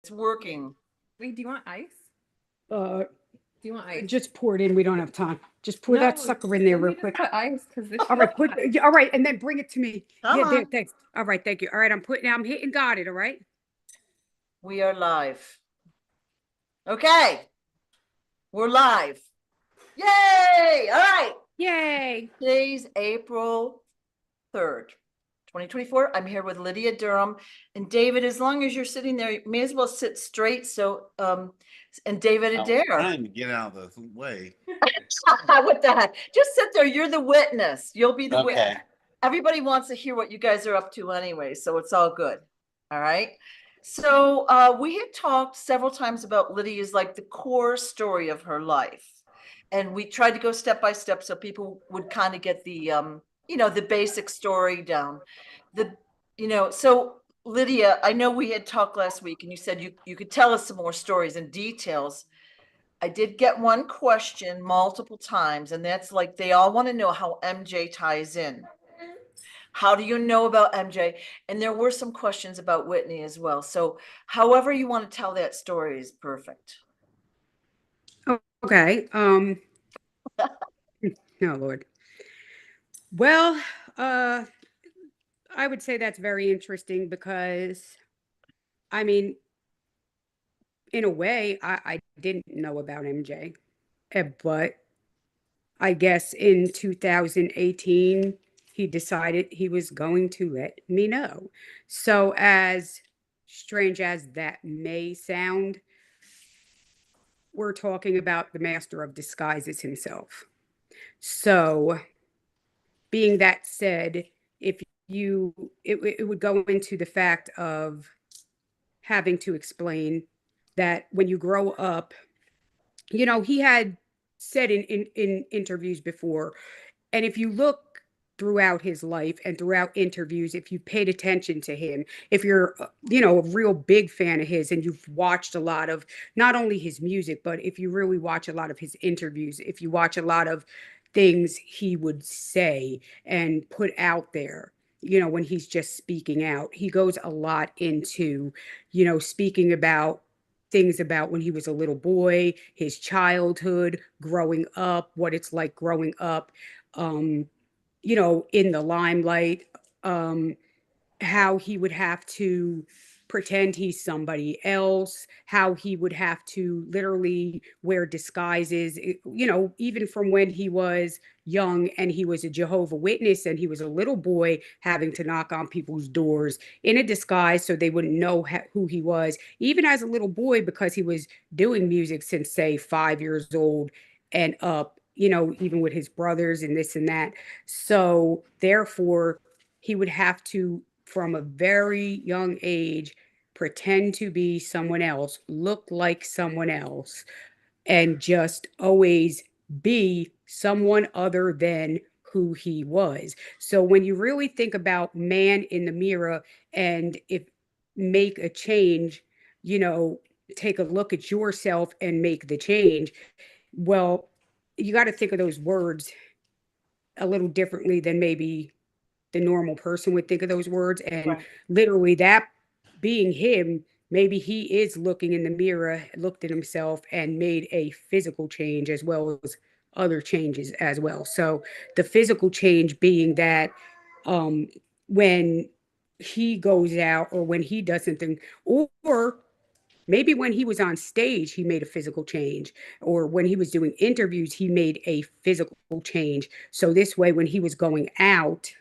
It's working. Wait, do you want ice? Uh, Do you want ice? just pour it in. We don't have time. Just pour that sucker in there let me real just quick. put ice because this. All right, all right, and then bring it to me. Come Yeah, there, on. thanks. All right, thank you. All right, I'm hitting got it, all right? We are live. Okay. We're live. Yay! All right. Yay. Today's April 3rd, 2024. I'm here with Lydia Durham and David. As long as you're sitting there, you may as well sit straight. So, and David Adair. I'm trying to get out of the way. What the heck? Just sit there. You're the witness. You'll be the witness. Okay. Everybody wants to hear what you guys are up to anyway, so it's all good. All right. So we had talked several times about Lydia's like the core story of her life. And we tried to go step by step so people would kind of get the the basic story down. So Lydia, I know we had talked last week and you said you could tell us some more stories and details. I did get one question multiple times, and that's like they all want to know how MJ ties in. How do you know about MJ? And there were some questions about Whitney as well. So however you want to tell that story is perfect. Okay. No, Lord. Well, I would say that's very interesting because, I mean, in a way, I didn't know about MJ, but I guess in 2018, he decided he was going to let me know. So, as strange as that may sound, we're talking about the master of disguises himself. So, being that said, if it would go into the fact of having to explain that when you grow up, he had said in interviews before, and if you look throughout his life and throughout interviews, if you paid attention to him, if you're, a real big fan of his and you've watched a lot of not only his music, but if you really watch a lot of his interviews, if you watch a lot of things he would say and put out there, when he's just speaking out, he goes a lot into, speaking about things about when he was a little boy, his childhood, growing up, what it's like growing up, um, in the limelight, um, how he would have to pretend he's somebody else, how he would have to literally wear disguises, even from when he was young and he was a Jehovah Witness and he was a little boy having to knock on people's doors in a disguise so they wouldn't know who he was, even as a little boy, because he was doing music since, say, 5 years old and up, even with his brothers and this and that. So, therefore, he would have to, from a very young age, pretend to be someone else, look like someone else, and just always be someone other than who he was. So when you really think about man in the mirror and if make a change, you know, take a look at yourself and make the change. Well, you got to think of those words a little differently than maybe the normal person would think of those words. And Right. literally, that being him, maybe he is looking in the mirror, looked at himself, and made a physical change as well as other changes as well. So, the physical change being that um, when he goes out or when he does something, or maybe when he was on stage, he made a physical change, or when he was doing interviews, he made a physical change. So this way, when he was going out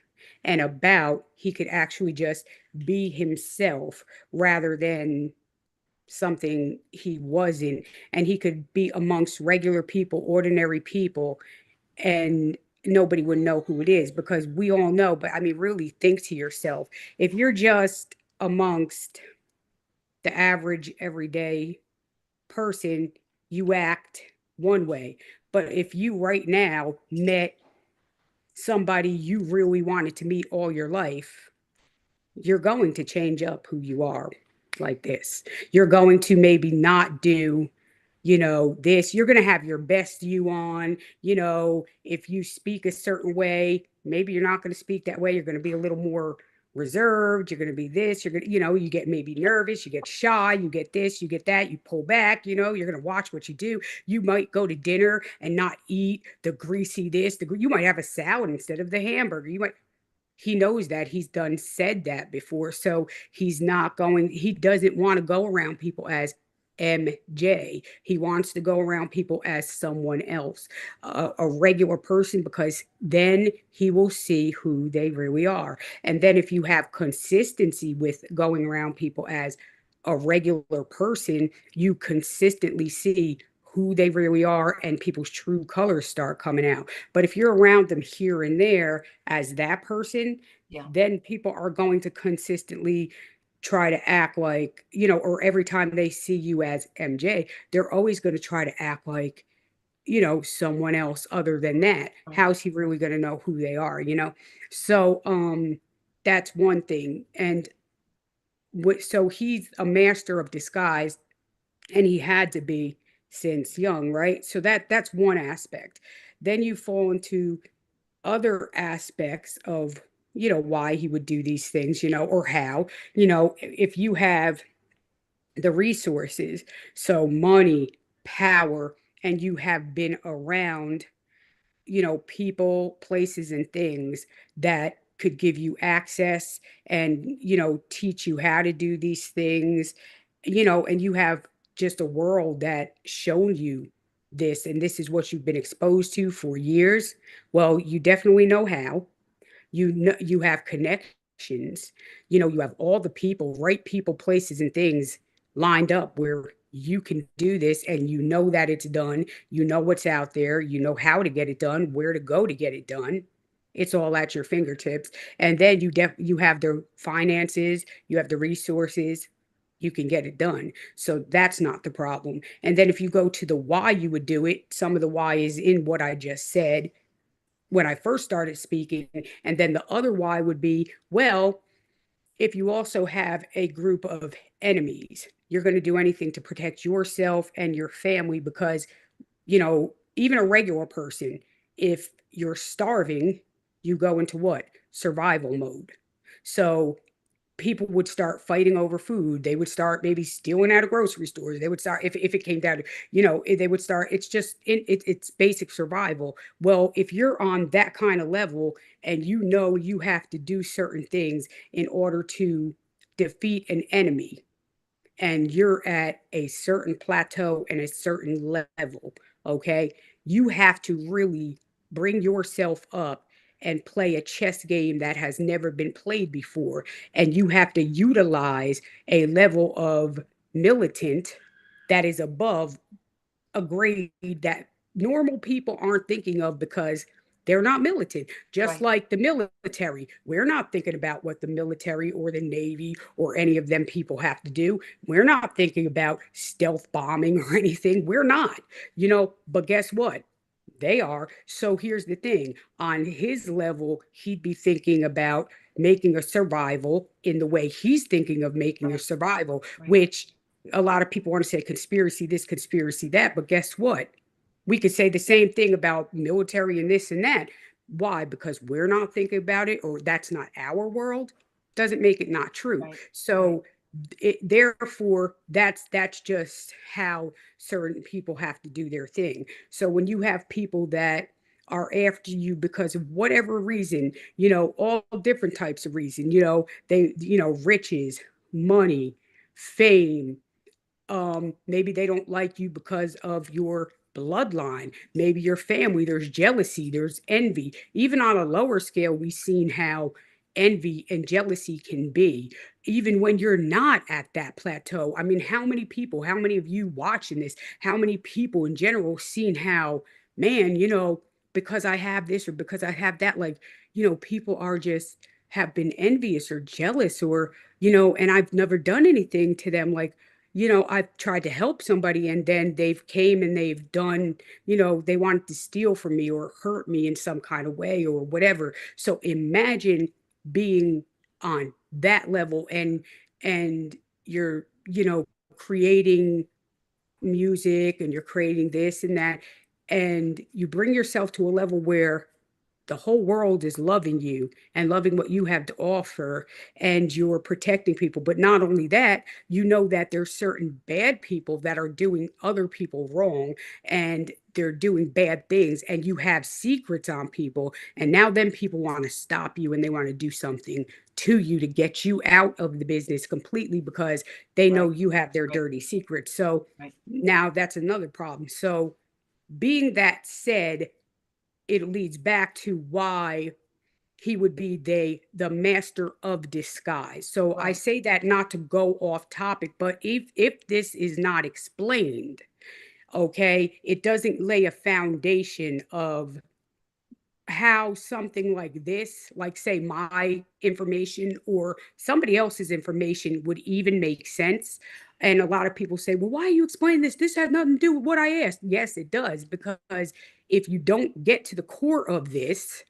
and about, he could actually just be himself rather than something he wasn't. And he could be amongst regular people, ordinary people, and nobody would know who it is because we all know. But I mean, really think to yourself, if you're just amongst the average everyday person, you act one way. But if you right now met somebody you really wanted to meet all your life, you're going to change up who you are like this. You're going to maybe not do, this. You're going to have your best you on. If you speak a certain way, maybe you're not going to speak that way. You're going to be a little more reserved, you're going to be this, you're going to, you get maybe nervous, you get shy, you get this, you get that, you pull back, you're going to watch what you do. You might go to dinner and not eat the greasy this, you might have a salad instead of the hamburger. He knows that, he's said that before. So he doesn't want to go around people as MJ. He wants to go around people as someone else, a regular person, because then he will see who they really are. And then if you have consistency with going around people as a regular person, you consistently see who they really are, and people's true colors start coming out. But if you're around them here and there as that person, Yeah. then people are going to consistently try to act like, or every time they see you as MJ, they're always going to try to act like, someone else other than that. How's he really going to know who they are, So that's one thing. And so he's a master of disguise, and he had to be since young, right? So that's one aspect. Then you fall into other aspects of, why he would do these things, or how, if you have the resources, so money, power, and you have been around, people, places, and things that could give you access and, teach you how to do these things, and you have just a world that shown you this, and this is what you've been exposed to for years. Well, you definitely know how. You have connections, you have all the people, right people, places, and things lined up where you can do this, and you know that it's done, you know what's out there, you know how to get it done, where to go to get it done. It's all at your fingertips. And then you have the finances, you have the resources, you can get it done. So that's not the problem. And then if you go to the why you would do it, some of the why is in what I just said when I first started speaking. And then the other why would be, well, if you also have a group of enemies, you're going to do anything to protect yourself and your family, because, even a regular person, if you're starving, you go into what? Survival mode. So people would start fighting over food. They would start maybe stealing out of grocery stores. They would start, if it came down to, they would start, it's just, it's basic survival. Well, if you're on that kind of level, and you have to do certain things in order to defeat an enemy, and you're at a certain plateau and a certain level, okay, you have to really bring yourself up and play a chess game that has never been played before. And you have to utilize a level of militant that is above a grade that normal people aren't thinking of, because they're not militant. Just Right. like the military, we're not thinking about what the military or the Navy or any of them people have to do. We're not thinking about stealth bombing or anything. We're not, but guess what? They are. So here's the thing, on his level, he'd be thinking about making a survival in the way he's thinking of making a Right. survival, Right. which a lot of people want to say conspiracy this, conspiracy that. But guess what? We could say the same thing about military and this and that. Why? Because we're not thinking about it, or that's not our world, doesn't make it not true. Right. So therefore, that's just how certain people have to do their thing. So when you have people that are after you because of whatever reason, all different types of reason, they, riches, money, fame, maybe they don't like you because of your bloodline, maybe your family, there's jealousy, there's envy. Even on a lower scale, we've seen how envy and jealousy can be, even when you're not at that plateau. I mean, how many people, how many of you watching this, how many people in general seen how, man, because I have this or because I have that, like, people are just have been envious or jealous, or, and I've never done anything to them. Like, I've tried to help somebody, and then they've came and they've done, they wanted to steal from me or hurt me in some kind of way or whatever. So imagine being on that level, and you're, creating music, and you're creating this and that, and you bring yourself to a level where the whole world is loving you and loving what you have to offer, and you're protecting people. But not only that, you know that there's certain bad people that are doing other people wrong, and they're doing bad things, and you have secrets on people, and now then people want to stop you and they want to do something to you to get you out of the business completely because they know Right. you have their Right. dirty secrets. So Right. now that's another problem. So being that said, it leads back to why he would be the master of disguise. So I Right. say that not to go off topic, but if this is not explained, okay, it doesn't lay a foundation of how something like this, like say my information or somebody else's information, would even make sense. And a lot of people say, well, why are you explaining this? This has nothing to do with what I asked. Yes, it does, because if you don't get to the core of this,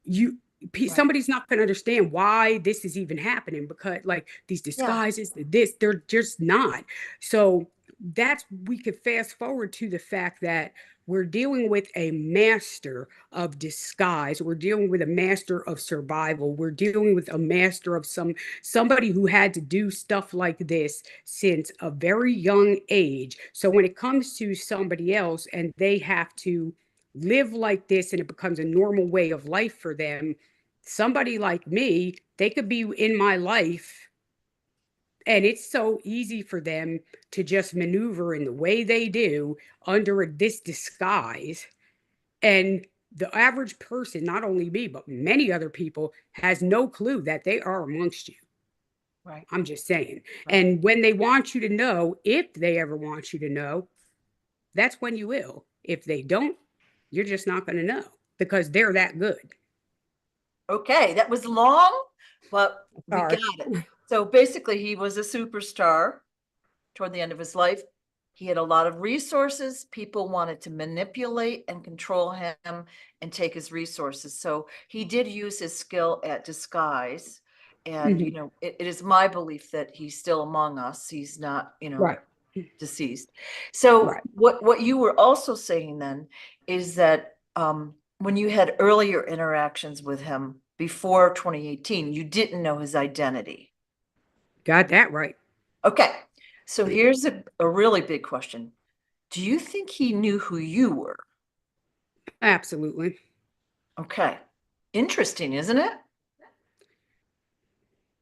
you Right. somebody's not going to understand why this is even happening, because like these Yeah. disguises, this, they're just not. So that's, we could fast forward to the fact that we're dealing with a master of disguise, we're dealing with a master of survival, we're dealing with a master of somebody who had to do stuff like this since a very young age. So when it comes to somebody else and they have to live like this and it becomes a normal way of life for them, somebody like me, they could be in my life and it's so easy for them to just maneuver in the way they do under this disguise. And the average person, not only me, but many other people, has no clue that they are amongst you. Right. I'm just saying. Right. And when they want you to know, if they ever want you to know, that's when you will. If they don't, you're just not going to know because they're that good. Okay, that was long, but we Sorry. got it. So basically, he was a superstar toward the end of his life. He had a lot of resources. People wanted to manipulate and control him and take his resources. So he did use his skill at disguise. And, Mhm. it is my belief that he's still among us. He's not, Right. deceased. So Right. what you were also saying then is that when you had earlier interactions with him before 2018, you didn't know his identity. Got that right. Okay, so here's a really big question. Do you think he knew who you were? Absolutely. Okay, interesting, isn't it?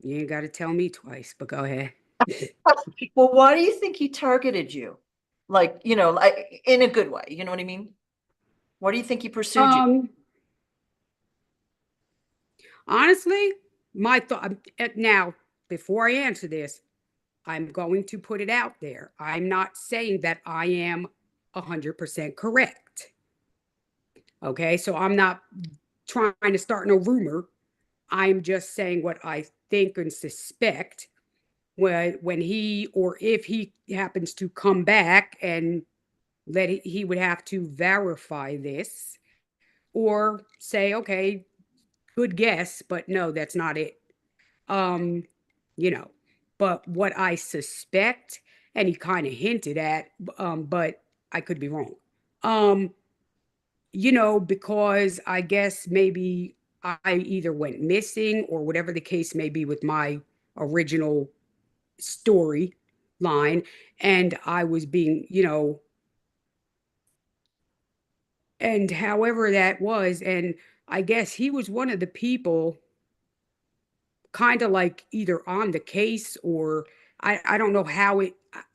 You ain't got to tell me twice, but go ahead. Well, why do you think he targeted you? Like, like in a good way, you know what I mean? Why do you think he pursued you? Honestly, my thought now, before I answer this, I'm going to put it out there. I'm not saying that I am 100% correct. Okay, so I'm not trying to start no rumor. I'm just saying what I think and suspect when he, or if he happens to come back and he would have to verify this or say, okay, good guess, but no, that's not it. Um, you know, but what I suspect, and he kind of hinted at, but I could be wrong. Um, because I guess maybe I either went missing or whatever the case may be with my original story line, and I was being, and however that was, and I guess he was one of the people kind of like either on the case or I don't know how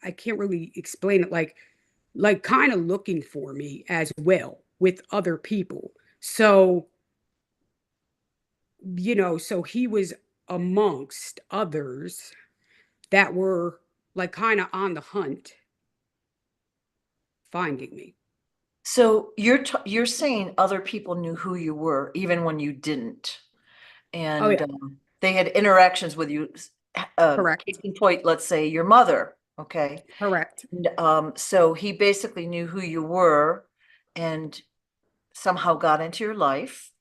I can't really explain it, like kind of looking for me as well with other people. So, so he was amongst others that were like kind of on the hunt finding me. So you're saying other people knew who you were even when you didn't, Oh and yeah, they had interactions with you. Case correct. in point, let's say your mother. Okay, Correct. and, so he basically knew who you were, and somehow got into your life.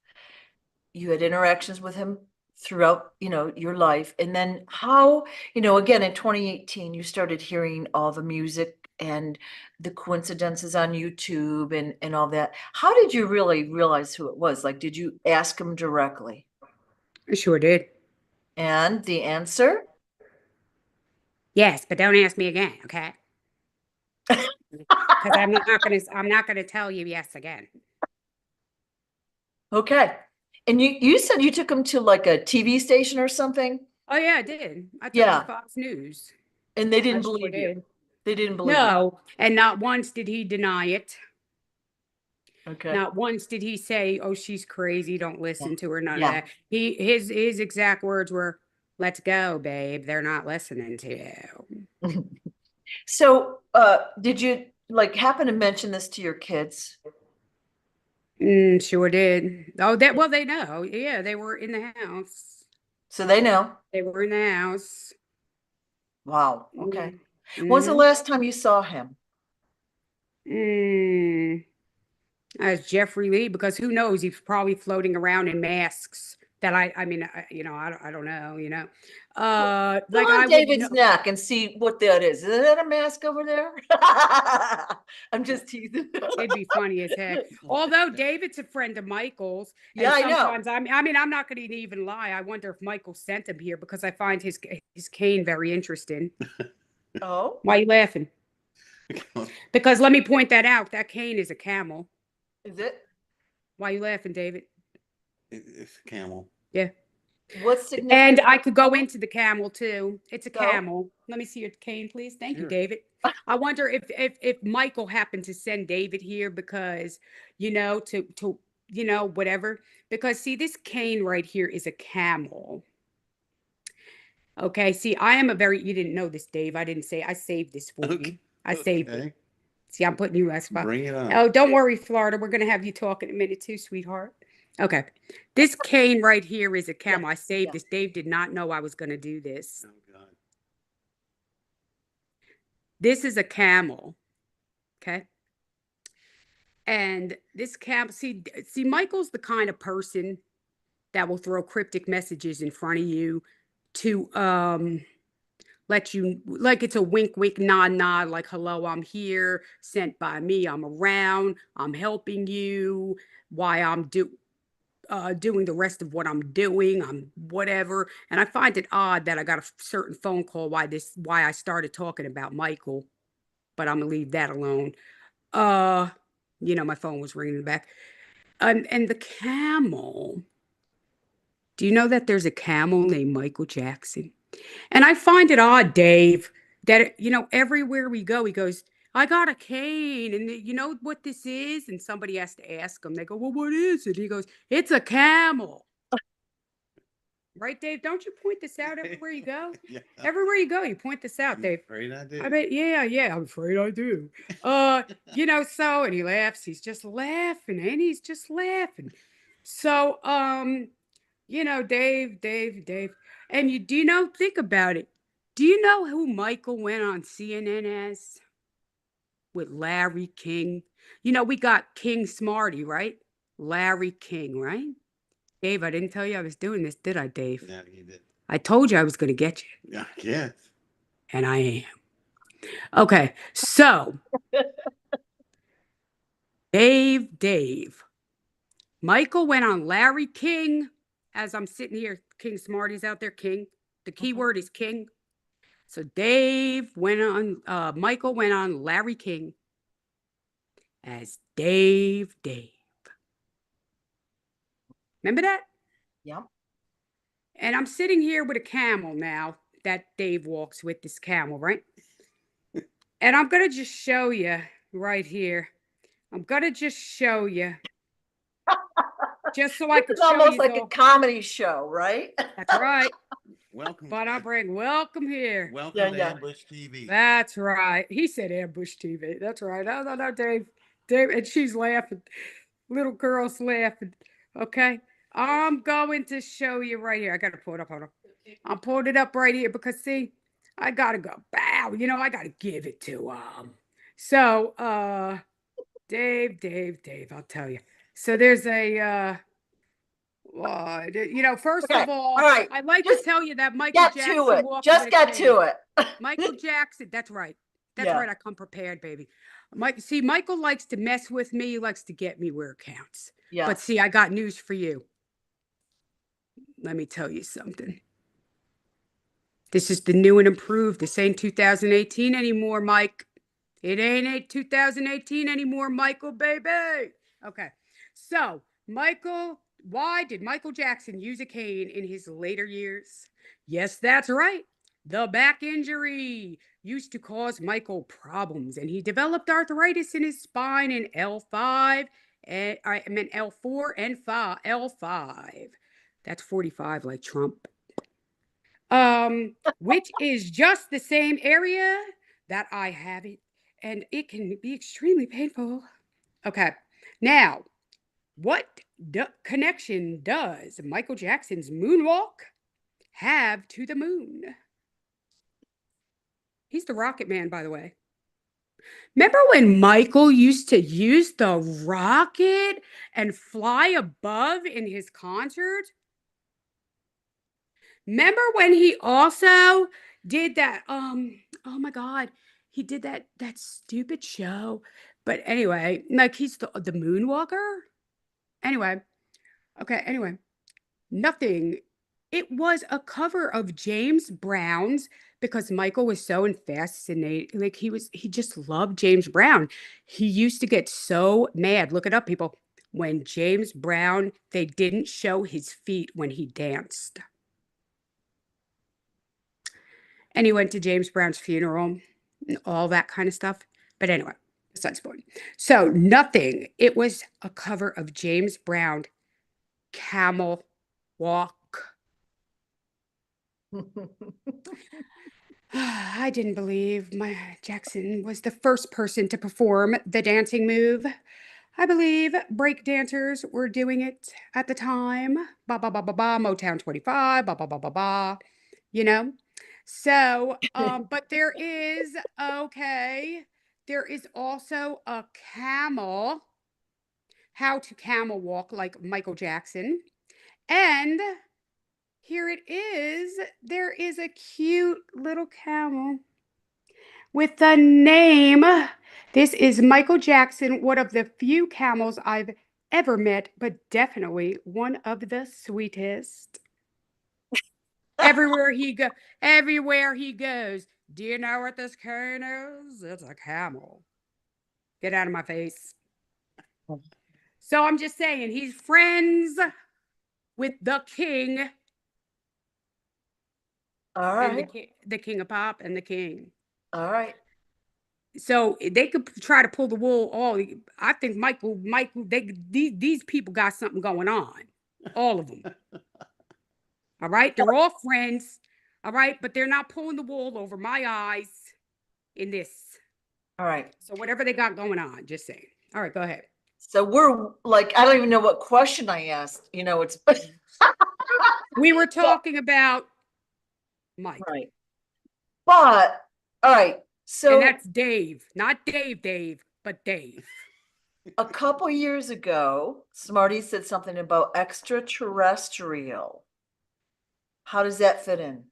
You had interactions with him throughout, your life. And then how, again, in 2018, you started hearing all the music and the coincidences on YouTube and all that. How did you really realize who it was? Like, did you ask him directly? I sure did. And the answer? Yes, but don't ask me again, okay? Because I'm not gonna tell you yes again. Okay. And you said you took him to like a TV station or something? Oh yeah, I did. I took him Yeah. to Fox News. And they I didn't sure believe you. did. They didn't believe you. No, and not once did he deny it. Okay. Not once did he say, "Oh, she's crazy. Don't listen to her." None of Yeah. that. His exact words were, "Let's go, babe. They're not listening to you." So, did you like happen to mention this to your kids? Sure did. Oh, well, they know. Yeah, they were in the house. So they know. They were in the house. Wow. Okay. Mhm. When's the last time you saw him? As Jeffrey Lee, because who knows? He's probably floating around in masks that I mean, I don't know, Go like on I would David's know. neck and see what that is. Is that a mask over there? I'm just teasing. It'd be funny as heck. Although David's a friend of Michael's, and Yeah, I know. sometimes I mean, I'm not going to even lie. I wonder if Michael sent him here because I find his cane very interesting. Oh, Why are you laughing? Because let me point that out. That cane is a camel. is it? Why are you laughing, David? It's camel. Yeah. What's significant? And I could go into the camel too. It's a Go. camel. Let me see your cane, please. Thank you, Sure. David. I wonder if Michael happened to send David here because, to whatever. Because see, this cane right here is a camel. Okay. See, you didn't know this, Dave. I didn't say I saved this for you. Okay. I saved it. Okay. See, I'm putting you on spot. Bring it on. Oh, don't worry, Florida. We're gonna have you talk in a minute too, sweetheart. Okay. This cane right here is a camel. I saved yeah. this. Dave did not know I was gonna do this. Oh God. This is a camel. Okay. And this camel, see, Michael's the kind of person that will throw cryptic messages in front of you to let you, like it's a wink, wink, nod, nod, like, hello, I'm here, sent by me, I'm around, I'm helping you, why I'm doing the rest of what I'm doing, I'm whatever. And I find it odd that I got a certain phone call why I started talking about Michael, but I'm gonna leave that alone. My phone was ringing in the back. And the camel. Do you know that there's a camel named Michael Jackson? And I find it odd, Dave, that, everywhere we go, he goes, I got a cane. And you know what this is? And somebody has to ask him. They go, well, what is it? He goes, it's a camel. Right, Dave? Don't you point this out everywhere you go? Yeah. Everywhere you go, you point this out, I'm Dave. afraid I did. I bet, yeah, I'm afraid I do. And he laughs. He's just laughing, and he's just laughing. So, Dave. And think about it. Do you know who Michael went on CNN as? With Larry King. We got King Smarty, right? Larry King, right? Dave, I didn't tell you I was doing this, did I, Dave? Yeah, you did. I told you I was going to get you, Yeah. Yes. and I am. Okay, so Dave. Michael went on Larry King as I'm sitting here. King Smarty's out there, King. The key word is King. So Michael went on Larry King as Dave. Remember that? Yeah. And I'm sitting here with a camel now that Dave walks with, this camel, right? And I'm going to just show you right here. I'm going to just show you. Just so I This could is show almost you. like a comedy show, right? That's right. Welcome. But I bring welcome here. Welcome Yeah, to yeah. Ambush TV. That's right. He said ambush TV. That's right. No, Dave. And she's laughing. Little girl's laughing. Okay. I'm going to show you right here. I got to pull it up. Hold on. I'm pulling it up right here because, see, I got to go. Bow. I got to give it to him. So, Dave, I'll tell you. So there's a, First Okay, of all, all right, I'd like to just tell you that Michael get to Jackson it. walked Just with a get cane. to it. Michael Jackson, that's right. That's Yeah. right. I come prepared, baby. Michael likes to mess with me. He likes to get me where it counts. Yeah. But see, I got news for you. Let me tell you something. This is the new and improved. This ain't 2018 anymore, Mike. It ain't 2018 anymore, Michael, baby. Okay. So, why did Michael Jackson use a cane in his later years? Yes, that's right. The back injury used to cause Michael problems, and he developed arthritis in his spine in L5, and I meant L4 and L5. That's 45 like Trump. Which is just the same area that I have it, and it can be extremely painful. Okay. Now, what connection does Michael Jackson's moonwalk have to the moon? He's the rocket man, by the way. Remember when Michael used to use the rocket and fly above in his concert? Remember when he also did that? Oh my God, he did that stupid show. But anyway, like he's the moonwalker. Anyway, okay. Anyway, nothing. It was a cover of James Brown's because Michael was so fascinated. Like he just loved James Brown. He used to get so mad. Look it up, people. When James Brown, they didn't show his feet when he danced. And he went to James Brown's funeral and all that kind of stuff. But anyway, besides the point. So nothing. It was a cover of James Brown, Camel Walk. I didn't believe Jackson was the first person to perform the dancing move. I believe break dancers were doing it at the time. Ba ba ba ba ba, Motown 25, ba ba ba ba ba. You know? So, but there is also a camel, how to camel walk like Michael Jackson. And here it is. There is a cute little camel with the name. This is Michael Jackson, one of the few camels I've ever met, but definitely one of the sweetest. Everywhere he goes. Do you know what this cane is? It's a camel. Get out of my face. So I'm just saying, he's friends with the king. All And right. the king of pop and the king. All right. So they could try to pull the wool. I think Michael, these people got something going on. All of them. All right. They're all friends. All right. But they're not pulling the wool over my eyes in this. All right. So whatever they got going on, just saying. All right. Go ahead. So we're like, I don't even know what question I asked. It's We were talking about Mike. right. But all right. So And that's Dave, not Dave, but Dave. a couple years ago, Smarty said something about extraterrestrial. How does that fit in?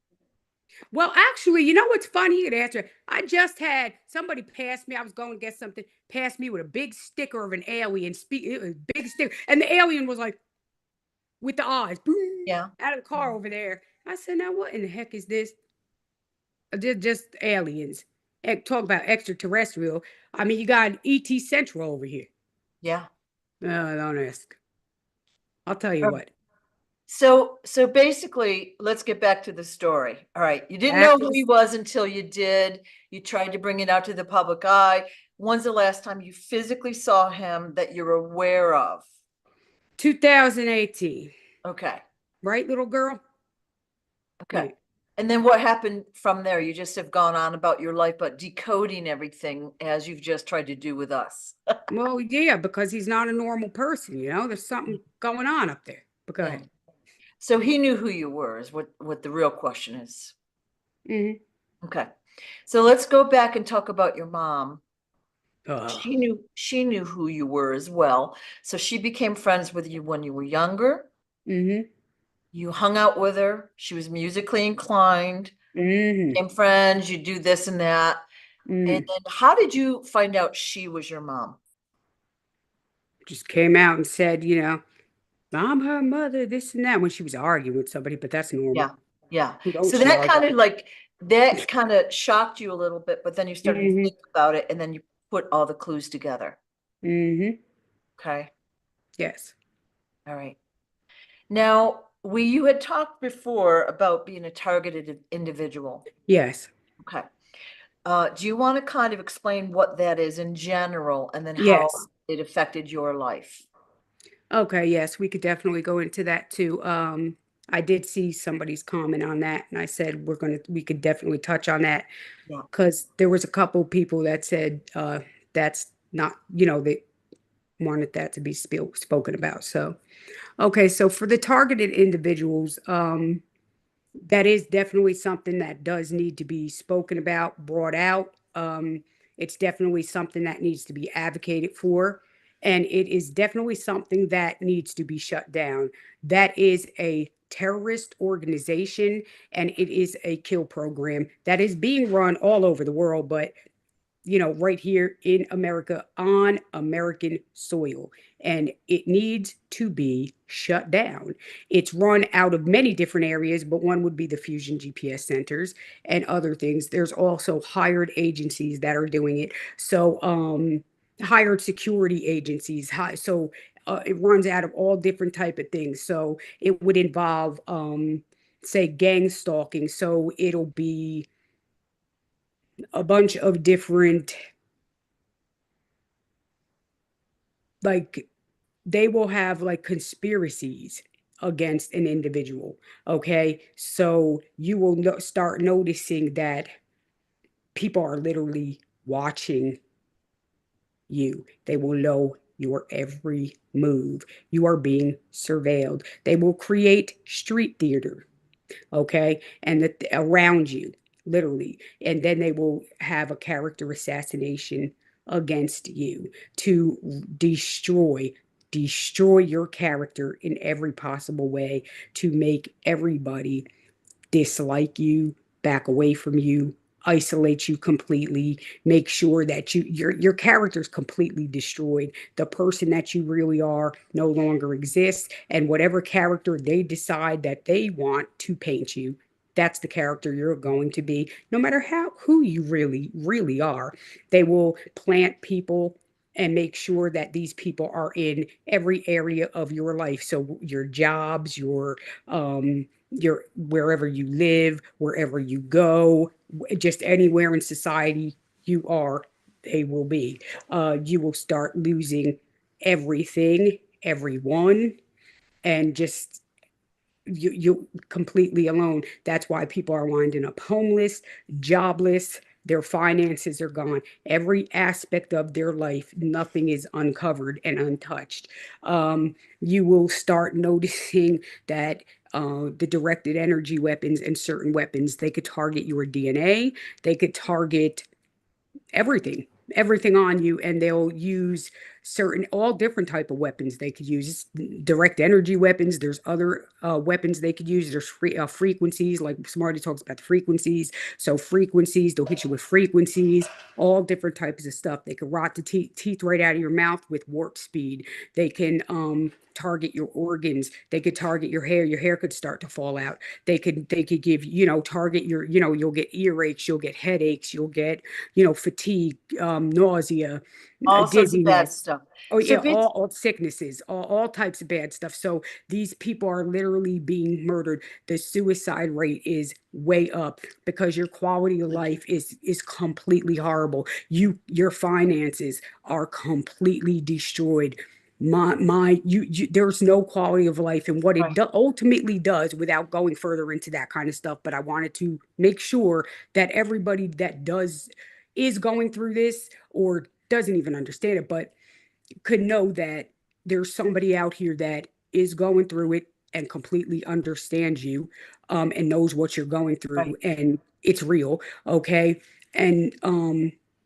Well, actually, you know what's funny? He could answer. I just had somebody pass me. I was going to get something. Pass me with a big sticker of an alien. It was a big sticker, and the alien was like, with the eyes, boom, Yeah. out of the car over there. I said, "Now what in the heck is this? Just aliens." And talk about extraterrestrial. I mean, you got ET Central over here. Yeah. No, don't ask. I'll tell you what. So basically, let's get back to the story. All right. You didn't know who he was until you did. You tried to bring it out to the public eye. When's the last time you physically saw him that you're aware of? 2018. Okay. Right, little girl? Okay. Right. And then what happened from there? You just have gone on about your life, but decoding everything as you've just tried to do with us. Well, yeah, because he's not a normal person, There's something going on up there. But go ahead. So he knew who you were, is what the real question is. Mm-hmm. Okay. So let's go back and talk about your mom. Ugh. She knew who you were as well. So she became friends with you when you were younger. Mm-hmm. You hung out with her. She was musically inclined, Mm-hmm. became friends, you do this and that. And Mm. then how did you find out she was your mom? Just came out and said, I'm her mother, this and that, when she was arguing with somebody, but that's Yeah, normal. yeah. Who don't So she that argue? kind of like, that kind of shocked you a little bit, but then you started to Mm-hmm. think about it and then you put all the clues together. Mm-hmm. Okay, Yes. all right. Now, you had talked before about being a targeted individual. Yes. Okay. Do you want to kind of explain what that is in general and then how Yes. it affected your life? Okay, yes, we could definitely go into that too. I did see somebody's comment on that, and I said we could definitely touch on that Yeah. because there was a couple people that said that's not, they wanted that to be spoken about. So, okay, so for the targeted individuals, that is definitely something that does need to be spoken about, brought out. It's definitely something that needs to be advocated for. And it is definitely something that needs to be shut down. That is a terrorist organization and it is a kill program that is being run all over the world, but right here in America on American soil. And it needs to be shut down. It's run out of many different areas, but one would be the fusion GPS centers and other things. There's also hired agencies that are doing it. So, hired security agencies. It runs out of all different type of things. So it would involve, say, gang stalking. So it'll be a bunch of different, like, they will have like conspiracies against an individual. Okay, so you will start noticing that people are literally watching you. They will know your every move. You are being surveilled. They will create street theater, okay, and around you, literally, and then they will have a character assassination against you to destroy your character in every possible way, to make everybody dislike you, back away from you, isolate you completely, make sure that your character is completely destroyed. The person that you really are no longer exists, and whatever character they decide that they want to paint you, that's the character you're going to be, no matter who you really are. They will plant people and make sure that these people are in every area of your life. So your jobs, your wherever you live, wherever you go, just anywhere in society you are, they will be. You will start losing everything, everyone, and just you completely alone. That's why people are winding up homeless, jobless. Their finances are gone. Every aspect of their life, nothing is uncovered and untouched. You will start noticing that the directed energy weapons and certain weapons, they could target your DNA, they could target everything on you, and they'll use all different type of weapons they could use. Direct energy weapons, there's other weapons they could use. There's frequencies, like Smarty talks about the frequencies. So frequencies, they'll hit you with frequencies, all different types of stuff. They could rot the teeth right out of your mouth with warp speed. They can target your organs. They could target your hair. Your hair could start to fall out. They could give, target your, you'll get earaches, you'll get headaches, you'll get, fatigue, nausea, All sorts of bad dizziness. stuff. Oh So yeah, Vince, all sicknesses, all types of bad stuff. So these people are literally being murdered. The suicide rate is way up because your quality of life is completely horrible. Your finances are completely destroyed. There's no quality of life, and what it right, ultimately does, without going further into that kind of stuff. But I wanted to make sure that everybody that is going through this or doesn't even understand it, but could know that there's somebody out here that is going through it and completely understands you, and knows what you're going through, right, and it's real. Okay. And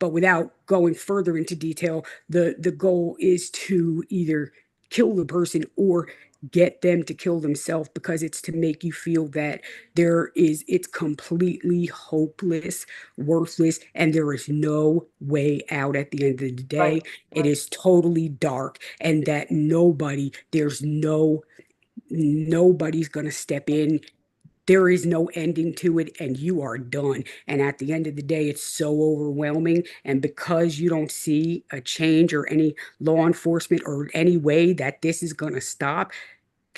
but without going further into detail, the goal is to either kill the person or get them to kill themselves because it's to make you feel that it's completely hopeless, worthless, and there is no way out at the end of the day. Right. It is totally dark, and that nobody's going to step in. There is no ending to it, and you are done. And at the end of the day, it's so overwhelming. And because you don't see a change or any law enforcement or any way that this is going to stop,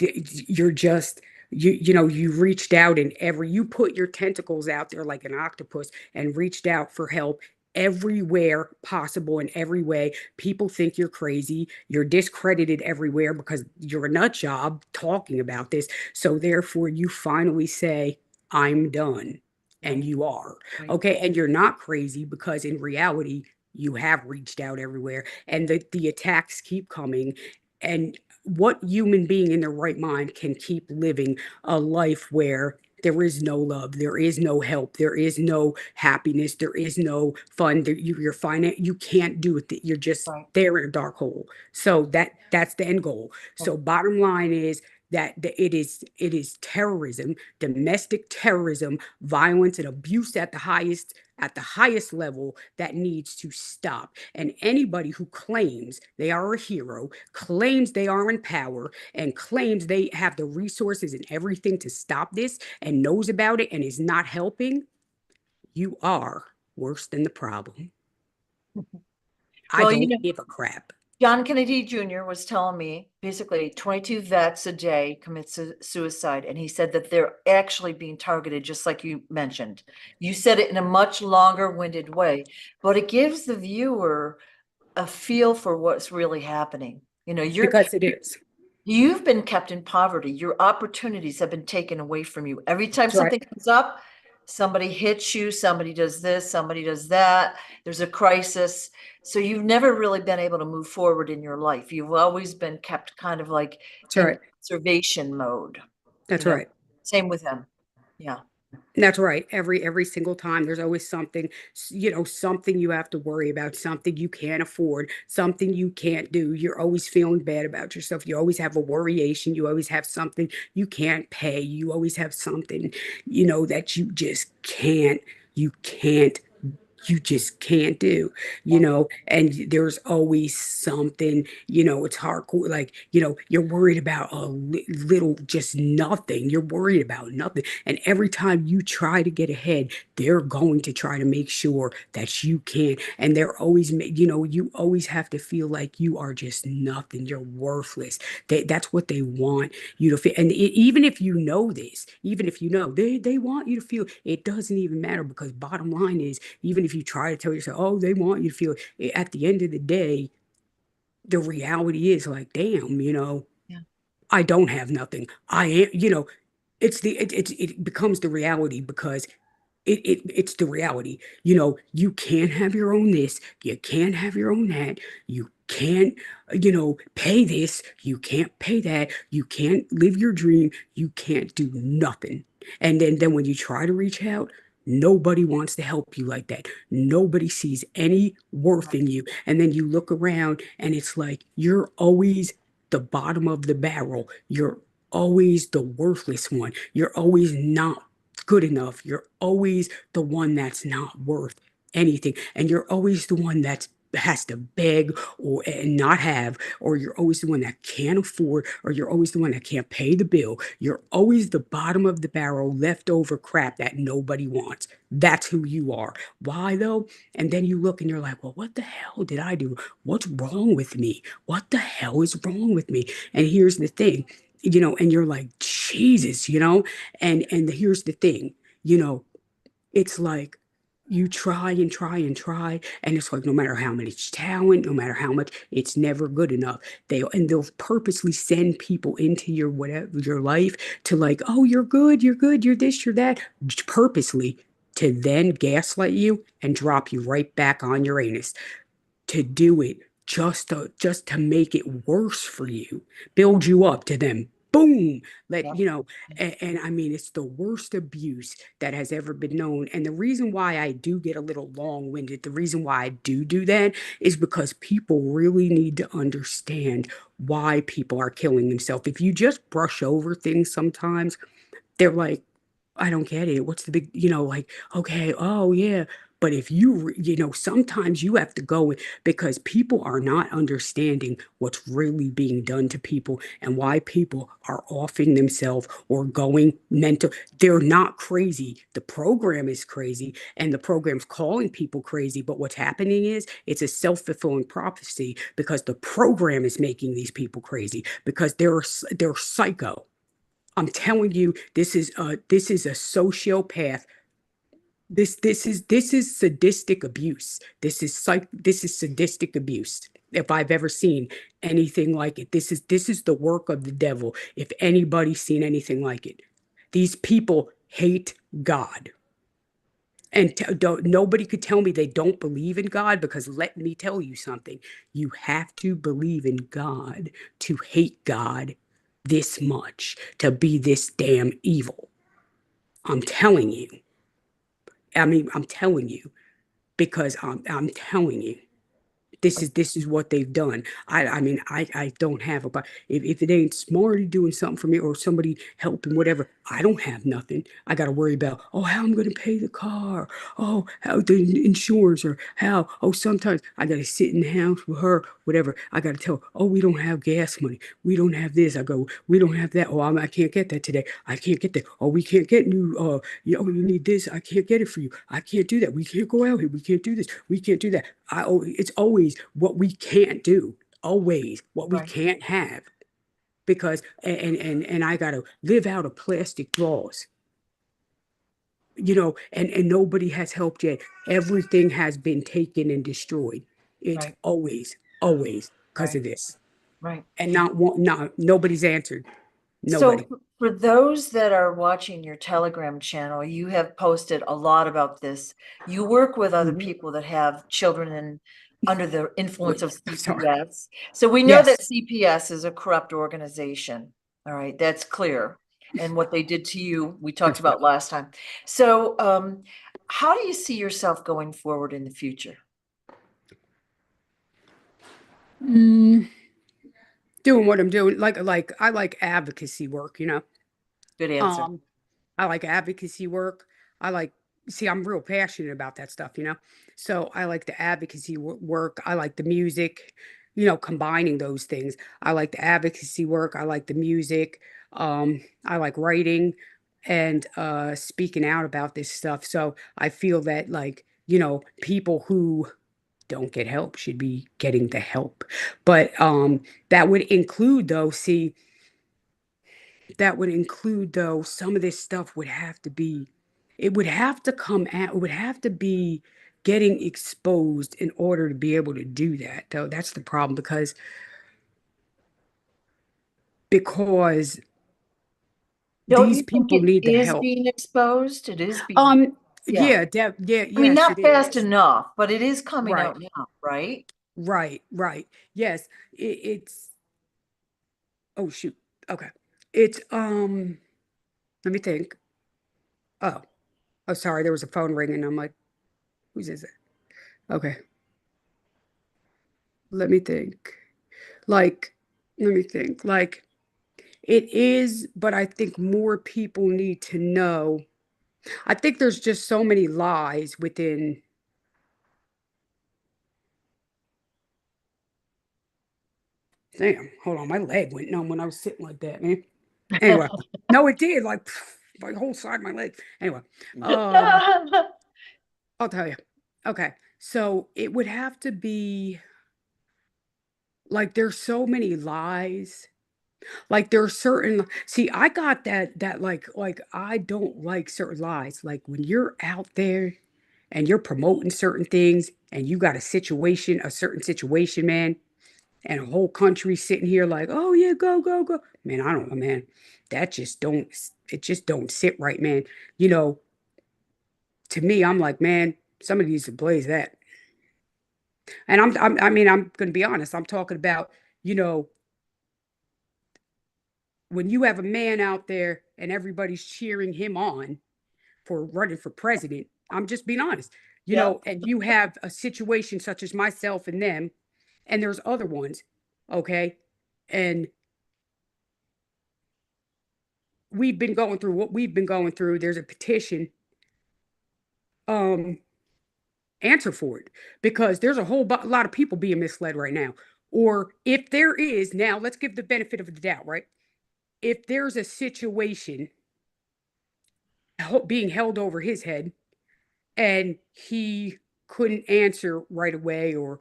you're just you reached out, and you put your tentacles out there like an octopus and reached out for help everywhere possible. In every way, people think you're crazy, you're discredited everywhere because you're a nut job talking about this. So therefore you finally say, I'm done. And Right. you are. Right. Okay, and you're not crazy, because in reality you have reached out everywhere, and the attacks keep coming. And what human being in their right mind can keep living a life where there is no love, there is no help, there is no happiness, there is no fun, you're fine, you can't do it, you're just Right. there in a dark hole. So that's the end goal. So bottom line is that it is terrorism, domestic terrorism, violence, and abuse at the highest level that needs to stop. And anybody who claims they are a hero, claims they are in power, and claims they have the resources and everything to stop this, and knows about it and is not helping, you are worse than the problem. I Well, don't give a crap. John Kennedy Jr. was telling me basically 22 vets a day commit suicide. And he said that they're actually being targeted, just like you mentioned. You said it in a much longer winded way, but it gives the viewer a feel for what's really happening. Because it is. You've been kept in poverty. Your opportunities have been taken away from you. Every time That's right. something comes up, somebody hits you, somebody does this, somebody does that. There's a crisis. So you've never really been able to move forward in your life. You've always been kept kind of like That's in right. conservation mode. That's right. Same with him. Yeah. That's right. Every single time, there's always something, something you have to worry about, something you can't afford, something you can't do. You're always feeling bad about yourself. You always have a worryation. You always have something you can't pay. You always have something, that you just can't do, and there's always something, it's hardcore. Like, you're worried about a little, just nothing. You're worried about nothing. And every time you try to get ahead, they're going to try to make sure that you can't. And they're always, you always have to feel like you are just nothing. You're worthless. That's what they want you to feel. And even if you know this, even if they want you to feel, it doesn't even matter, because bottom line is, even if you try to tell yourself, oh, they want you to feel it, at the end of the day, the reality is like, damn, Yeah. I don't have nothing. I am, it becomes the reality, because it's the reality. You can't have your own this, you can't have your own that, you can't, pay this, you can't pay that, you can't live your dream, you can't do nothing. And then when you try to reach out, nobody wants to help you like that. Nobody sees any worth in you. And then you look around, and it's like you're always the bottom of the barrel. You're always the worthless one. You're always not good enough. You're always the one that's not worth anything. And you're always the one that has to beg and not have, or you're always the one that can't afford, or you're always the one that can't pay the bill. You're always the bottom of the barrel, leftover crap that nobody wants. That's who you are. Why though? And then you look and you're like, well, what the hell did I do? What's wrong with me? What the hell is wrong with me? And here's the thing, and you're like, Jesus, and here's the thing, it's like you try and try and try, and it's like, no matter how much talent, no matter how much, it's never good enough. They'll purposely send people into your whatever your life to, like, oh, you're good, you're this, you're that, purposely, to then gaslight you and drop you right back on your anus, to do it just to make it worse for you, build you up, to them boom, Yep. and I mean, it's the worst abuse that has ever been known. And the reason why I do get a little long-winded, the reason why I do that is because people really need to understand why people are killing themselves. If you just brush over things sometimes, they're like, I don't get it. What's the big, like, okay, oh yeah. But if sometimes you have to go because people are not understanding what's really being done to people and why people are offing themselves or going mental. They're not crazy. The program is crazy and the program's calling people crazy. But what's happening is it's a self-fulfilling prophecy because the program is making these people crazy because they're psycho. I'm telling you, this is a sociopath. This is sadistic abuse. This is sadistic abuse. If I've ever seen anything like it, this is the work of the devil. If anybody's seen anything like it, these people hate God. And nobody could tell me they don't believe in God because let me tell you something. You have to believe in God to hate God this much, to be this damn evil. I'm telling you. I mean, I'm telling you because I'm telling you. This is what they've done. I mean I don't have a if it ain't Smarty doing something for me or somebody helping whatever, I don't have nothing. I got to worry about how I'm going to pay the car, how the insurance or sometimes I got to sit in the house with her whatever. I got to tell her, we don't have gas money, we don't have this. I go, we don't have that. I can't get that today. I can't get that. We can't get new you need this. I can't get it for you. I can't do that. We can't go out here. We can't do this. We can't do that. It's always what we can't do, always what we Right. can't have, because and I gotta live out of plastic drawers, and nobody has helped yet. Everything has been taken and destroyed. It's Right. always because Right. of this, Right. and nobody's answered. So Nobody. for those that are watching your Telegram channel, you have posted a lot about this. You work with other Mhm. people that have children under the influence of Sorry. CPS. So we know that Yes. CPS is a corrupt organization. All right, that's clear. And what they did to you, we talked about last time. So how do you see yourself going forward in the future? Doing what I'm doing, like I like advocacy work, Good answer. Um, I like advocacy work. I like, see, I'm real passionate about that stuff. So I like the advocacy work. I like the music, combining those things. I like the advocacy work. I like the music. I like writing and speaking out about this stuff. So I feel that, like, people who don't get help should be getting the help. But that would include, though, see, some of this stuff would have to be, it would have to come out, it would have to be getting exposed in order to be able to do that, though. That's the problem because Don't these you think people it need the is help. being exposed? It is being, Um, yeah. yeah, I mean, yes, not it fast is. enough, but it is coming Right, out now, right? right. Yes, it's, oh shoot. Okay. It's, let me think. Oh, sorry, there was a phone ringing. I'm like, whose is it? Okay, let me think. Like, let me think. Like, it is, but I think more people need to know. I think there's just so many lies within. Damn, hold on, my leg went numb when I was sitting like that, man. Anyway, no, it did. Like, my whole side of my leg. Anyway, um, I'll tell you. Okay, so it would have to be like there's so many lies. Like there are certain, see, I got that like I don't like certain lies. Like when you're out there and you're promoting certain things and you got a certain situation, man, and a whole country sitting here like, oh yeah, go, go, go. Man, I don't know, man. That just don't, it just don't sit right, man. You know, to me, I'm like, man, somebody needs to blaze that. And I mean, I'm gonna be honest, I'm talking about, you know, when you have a man out there and everybody's cheering him on for running for president, I'm just being honest, you Yeah. know, and you have a situation such as myself and them, and there's other ones, okay? And we've been going through what we've been going through. There's a petition, um, answer for it, because there's a lot of people being misled right now. Or if there is, now let's give the benefit of the doubt, right? If there's a situation being held over his head and he couldn't answer right away, or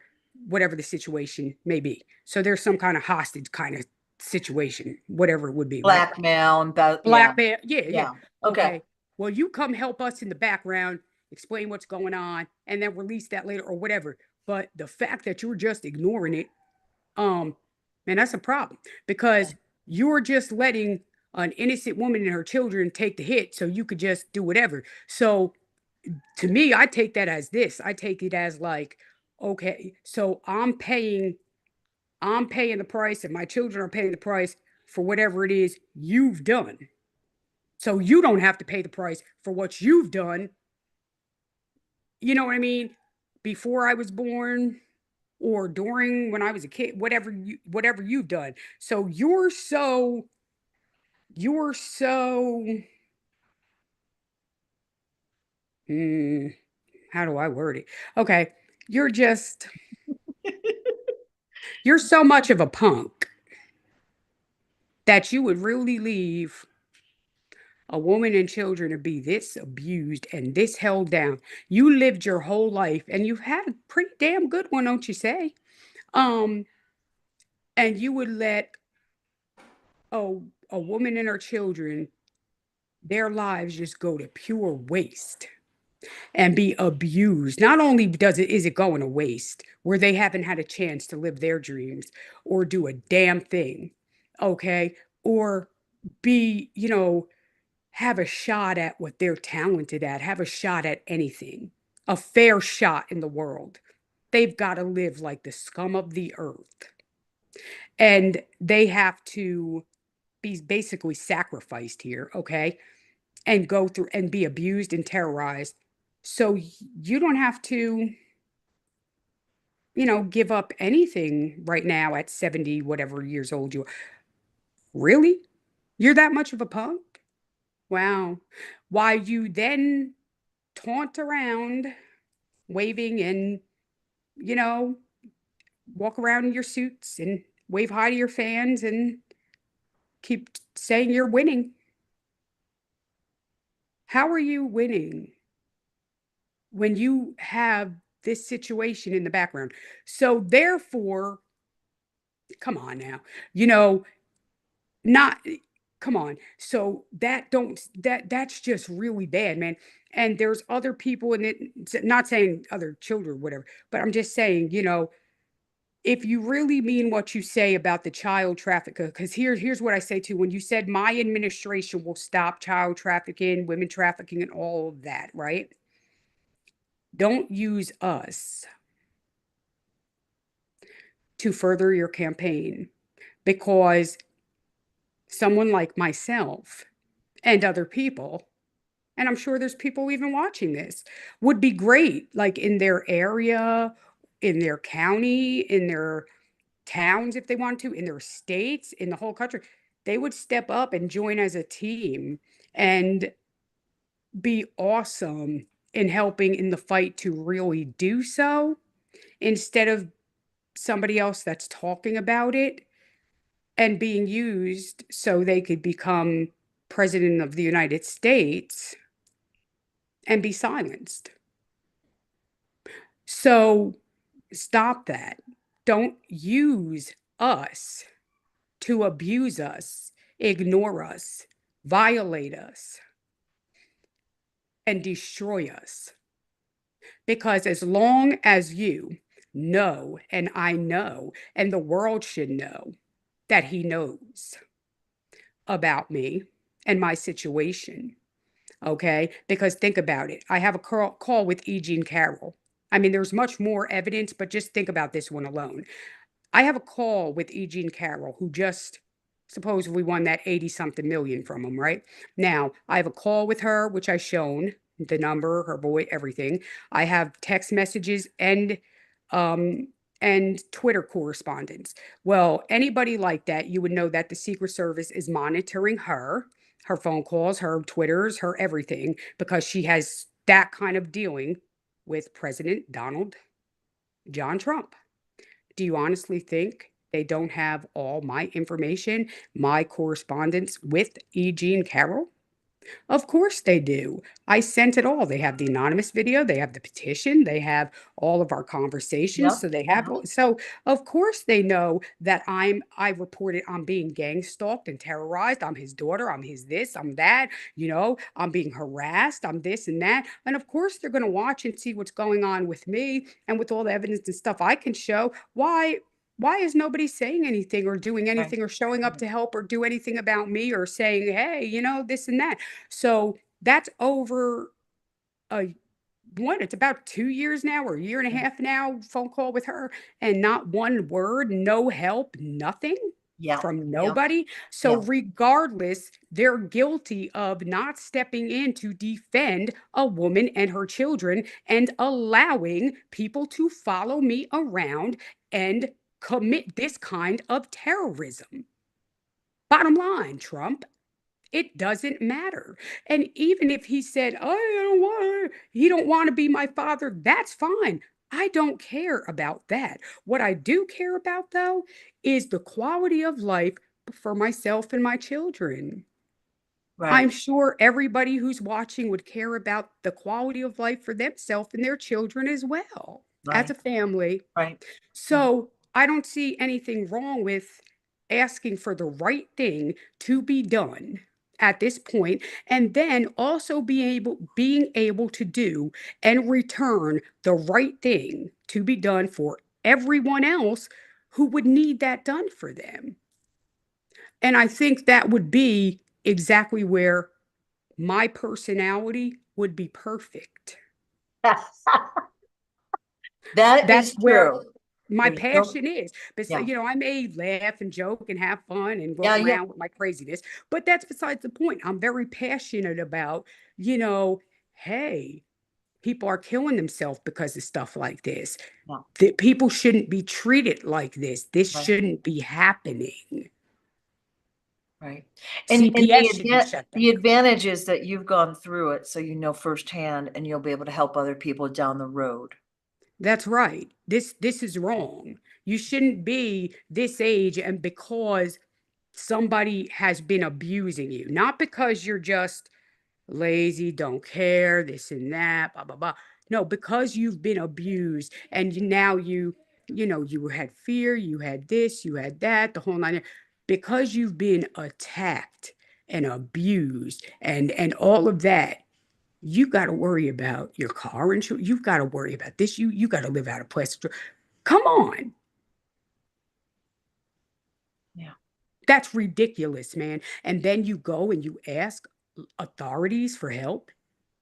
whatever the situation may be. So there's some kind of hostage kind of situation, whatever it would be, right? Blackmail and yeah. Blackmail. Yeah, yeah. Yeah. Okay. Okay. Well, you come help us in the background, explain what's going on, and then release that later or whatever. But the fact that you're just ignoring it, man, that's a problem, because you're just letting an innocent woman and her children take the hit so you could just do whatever. So to me, I take that as this. I take it as like, okay, so I'm paying the price, and my children are paying the price for whatever it is you've done. So you don't have to pay the price for what you've done. You know what I mean? Before I was born, or during when I was a kid, whatever you've done. So you're so how do I word it? Okay. You're just you're so much of a punk that you would really leave a woman and children to be this abused and this held down. You lived your whole life and you've had a pretty damn good one, don't you say? Um, and you would let a, a woman and her children, their lives just go to pure waste and be abused. Not only is it going to waste where they haven't had a chance to live their dreams or do a damn thing, okay? Or be, have a shot at what they're talented at, have a shot at anything, a fair shot in the world. They've got to live like the scum of the earth. And they have to be basically sacrificed here, okay? And go through and be abused and terrorized. So you don't have to, give up anything right now at 70, whatever years old you are. Really? You're that much of a punk? Wow. Why you then taunt around, waving and, you know, walk around in your suits and wave hi to your fans and keep saying you're winning. How are you winning when you have this situation in the background? So therefore, come on now, not come on. So that's just really bad, man. And there's other people in it, not saying other children, whatever, but I'm just saying, if you really mean what you say about the child trafficker, because here's what I say too. When you said my administration will stop child trafficking, women trafficking, and all of that, right? Don't use us to further your campaign, because someone like myself and other people, and I'm sure there's people even watching this, would be great, like in their area, in their county, in their towns, if they want to, in their states, in the whole country. They would step up and join as a team and be awesome in helping in the fight to really do so, instead of somebody else that's talking about it and being used so they could become president of the United States and be silenced. So stop that. Don't use us to abuse us, ignore us, violate us, and destroy us. Because as long as you know, and I know, and the world should know that he knows about me and my situation, okay? Because think about it. I have a call with E. Jean Carroll. I mean, there's much more evidence, but just think about this one alone. I have a call with E. Jean Carroll, who just Suppose we won that 80 something million from them, right? Now, I have a call with her, which I shown the number, her boy, everything. I have text messages um and Twitter correspondence. Well, anybody like that, you would know that the Secret Service is monitoring her phone calls, her Twitters, her everything, because she has that kind of dealing with President Donald John Trump. Do you honestly think they don't have all my information, my correspondence with E. Jean Carroll? Of course they do. I sent it all. They have the anonymous video, they have the petition, they have all of our conversations. Yep. So they have, so of course they know that I reported I'm being gang stalked and terrorized. I'm his daughter, I'm his this, I'm that, I'm being harassed, I'm this and that. And of course they're going to watch and see what's going on with me and with all the evidence and stuff I can show. Why is nobody saying anything or doing Right. anything or showing up to help or do anything about me or saying, hey, this and that? So that's over a it's about 2 years now or a year and a Yeah. half now, phone call with her, and not one word, no help, nothing Yeah. from nobody. So Yeah. regardless, they're guilty of not stepping in to defend a woman and her children and allowing people to follow me around and commit this kind of terrorism. Bottom line, Trump. It doesn't matter. And even if he said, "Oh, I don't want he don't want to be my father," that's fine. I don't care about that. What I do care about though is the quality of life for myself and my children. I'm Right. sure everybody who's watching would care about the quality of life for themselves and their children as well as Right. a family. Right. So I don't see anything wrong with asking for the right thing to be done at this point, and then also being able to do and return the right thing to be done for everyone else who would need that done for them. And I think that would be exactly where my personality would be perfect. That That's is where true. my There's no, passion is. But yeah. I may laugh and joke and have fun and Yeah. run Yeah. around with my craziness, but that's besides the point. I'm very passionate about, you know, hey, people are killing themselves because of stuff like this. Yeah. That people shouldn't be treated like this. This Right. shouldn't be happening. Right. And CPS should be shut the down. advantage is that you've gone through it, so you know firsthand, and you'll be able to help other people down the road. That's right. This is wrong. You shouldn't be this age and because somebody has been abusing you, not because you're just lazy, don't care, this and that, blah blah blah. No, because you've been abused and now you had fear, you had this, you had that, the whole nine. Because you've been attacked and abused and all of that, you got to worry about your car insurance. You've got to worry about this. You got to live out of plastic. Come on. Yeah. That's ridiculous, man. And then you go and you ask authorities for help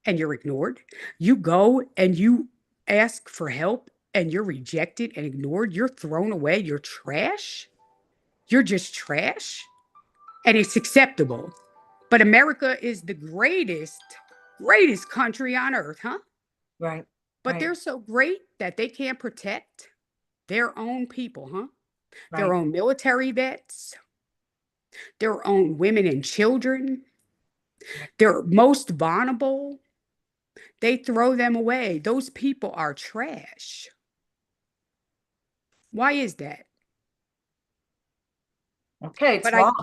and you're ignored. You go and you ask for help and you're rejected and ignored. You're thrown away. You're trash. You're just trash. And it's acceptable. But America is the greatest country on earth, huh? Right. But Right. they're so great that they can't protect their own people, huh? Their Right. own military vets, their own women and children, their most vulnerable. They throw them away. Those people are trash. Why is that? Okay, it's But I, wrong.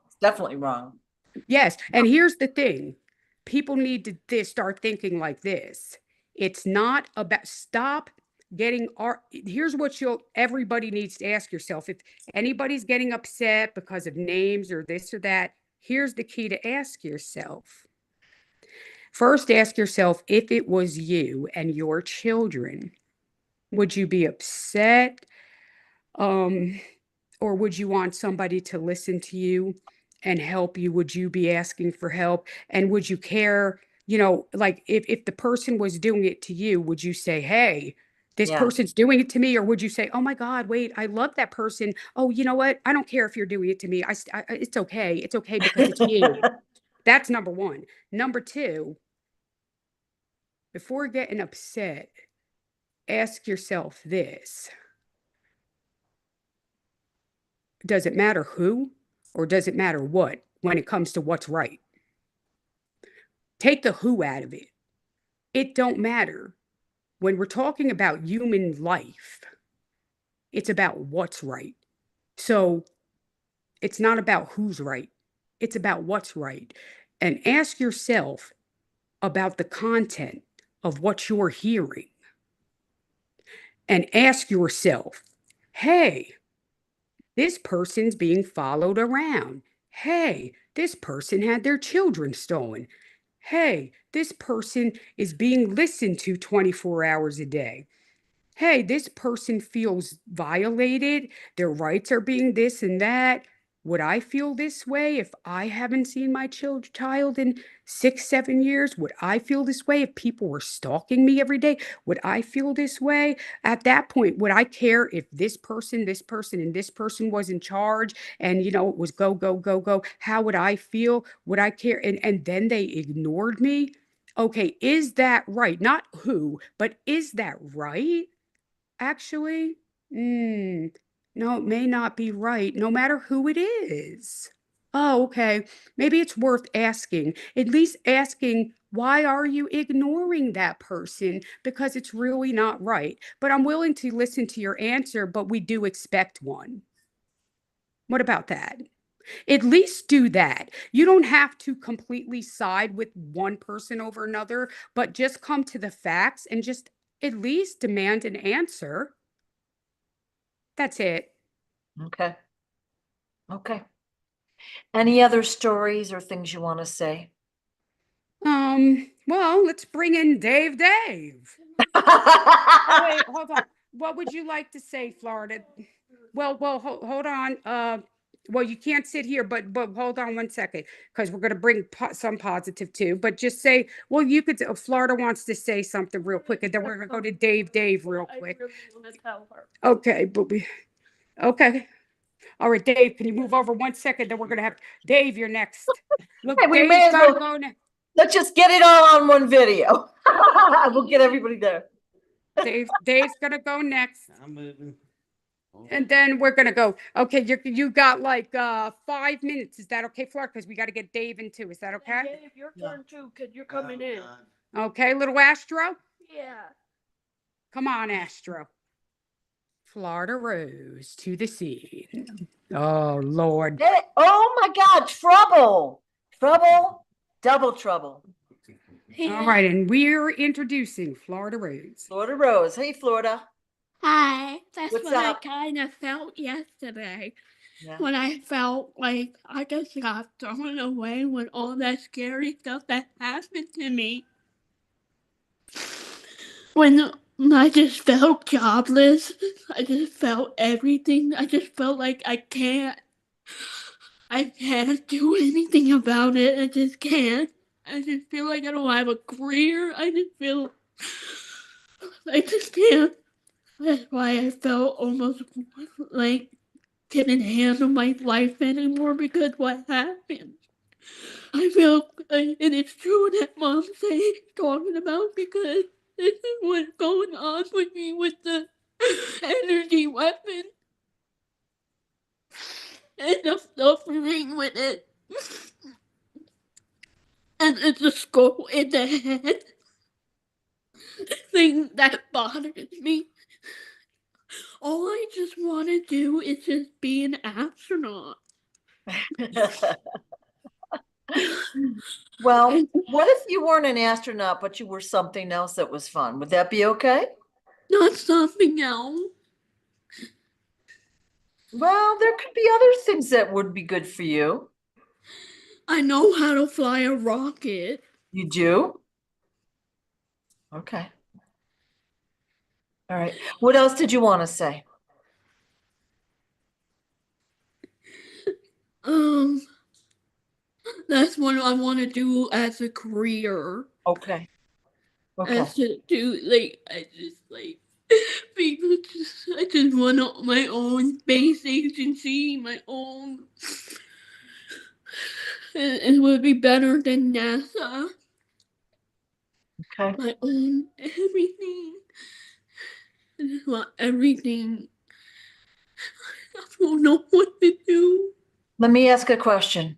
It's definitely wrong. yes. And here's the thing people need to start thinking like this. It's not about, stop getting here's what everybody needs to ask yourself. If anybody's getting upset because of names or this or that, here's the key to ask yourself. First, ask yourself if it was you and your children, would you be upset? Um, or would you want somebody to listen to you and help you? Would you be asking for help? And would you care, like if the person was doing it to you, would you say, hey, this Yeah. person's doing it to me? Or would you say, oh my God, wait, I love that person. Oh, you know what? I don't care if you're doing it to me. It's okay. It's okay because it's you. That's number one. Number two, before getting upset, ask yourself this. Does it matter who or does it matter what when it comes to what's right? Take the who out of it. It don't matter. When we're talking about human life, it's about what's right. So it's not about who's right. It's about what's right. And ask yourself about the content of what you're hearing. And ask yourself, hey, this person's being followed around. Hey, this person had their children stolen. Hey, this person is being listened to 24 hours a day. Hey, this person feels violated. Their rights are being this and that. Would I feel this way if I haven't seen my child in 6, 7 years? Would I feel this way if people were stalking me every day? Would I feel this way? At that point, would I care if this person, and this person was in charge and, it was go, go, go, go? How would I feel? Would I care? And then they ignored me? Okay, is that right? Not who, but is that right? Actually, no, it may not be right, no matter who it is. Oh, okay. Maybe it's worth asking. At least asking, why are you ignoring that person? Because it's really not right. But I'm willing to listen to your answer, but we do expect one. What about that? At least do that. You don't have to completely side with one person over another, but just come to the facts and just at least demand an answer. That's it. Okay. Okay. Any other stories or things you want to say? Well, let's bring in Dave. Oh, wait, hold on. What would you like to say, Florida? Well, hold on. Well, you can't sit here, but hold on one second, because we're going to bring some positive too. But just say, well, you could. Florida wants to say something real quick, and then we're going to go to Dave real quick. I really want to tell her. Okay, okay. All right, Dave, can you move over one second? Then we're going to have Dave. You're next. Look, Hey, we Dave's may as got to well- go next. Let's just get it all on one video. We'll get everybody there. Dave's gonna go next, I'm moving. and then we're gonna go. Okay, you got like 5 minutes. Is that okay, Florida? Because we got to get Dave in too. Is that okay? Dave, your Yeah. turn too, because you're coming in. Okay, little Astro. Yeah. Come on, Astro. Florida Rose to the scene. Oh Lord. Hey, oh my God, trouble. Trouble, double trouble. All right, and we're introducing Florida Rose. Florida Rose. Hey, Florida. Hi. That's What's what I up? kind of felt yesterday. Yeah. When I felt like I just got thrown away with all that scary stuff that happened to me. When I just felt jobless, I just felt everything. I just felt like I can't do anything about it. I just can't. I just feel like I don't have a career. I just can't. That's why I felt almost like didn't handle my life anymore because what happened. I feel, and it's true that Mom's talking about because this is what's going on with me with the energy weapon and the suffering with it. And it's a skull in the head thing that bothers me. All I just want to do is just be an astronaut. Well, what if you weren't an astronaut, but you were something else that was fun? Would that be okay? Not something else. Well, there could be other things that would be good for you. I know how to fly a rocket. You do? Okay. All right. What else did you want to say? That's what I want to do as a career. Okay. Okay. As to do, like, I just, like, Because I just want my own space agency, my own. It would be better than NASA. Okay. My own everything. I just want everything. I don't know what to do. Let me ask a question.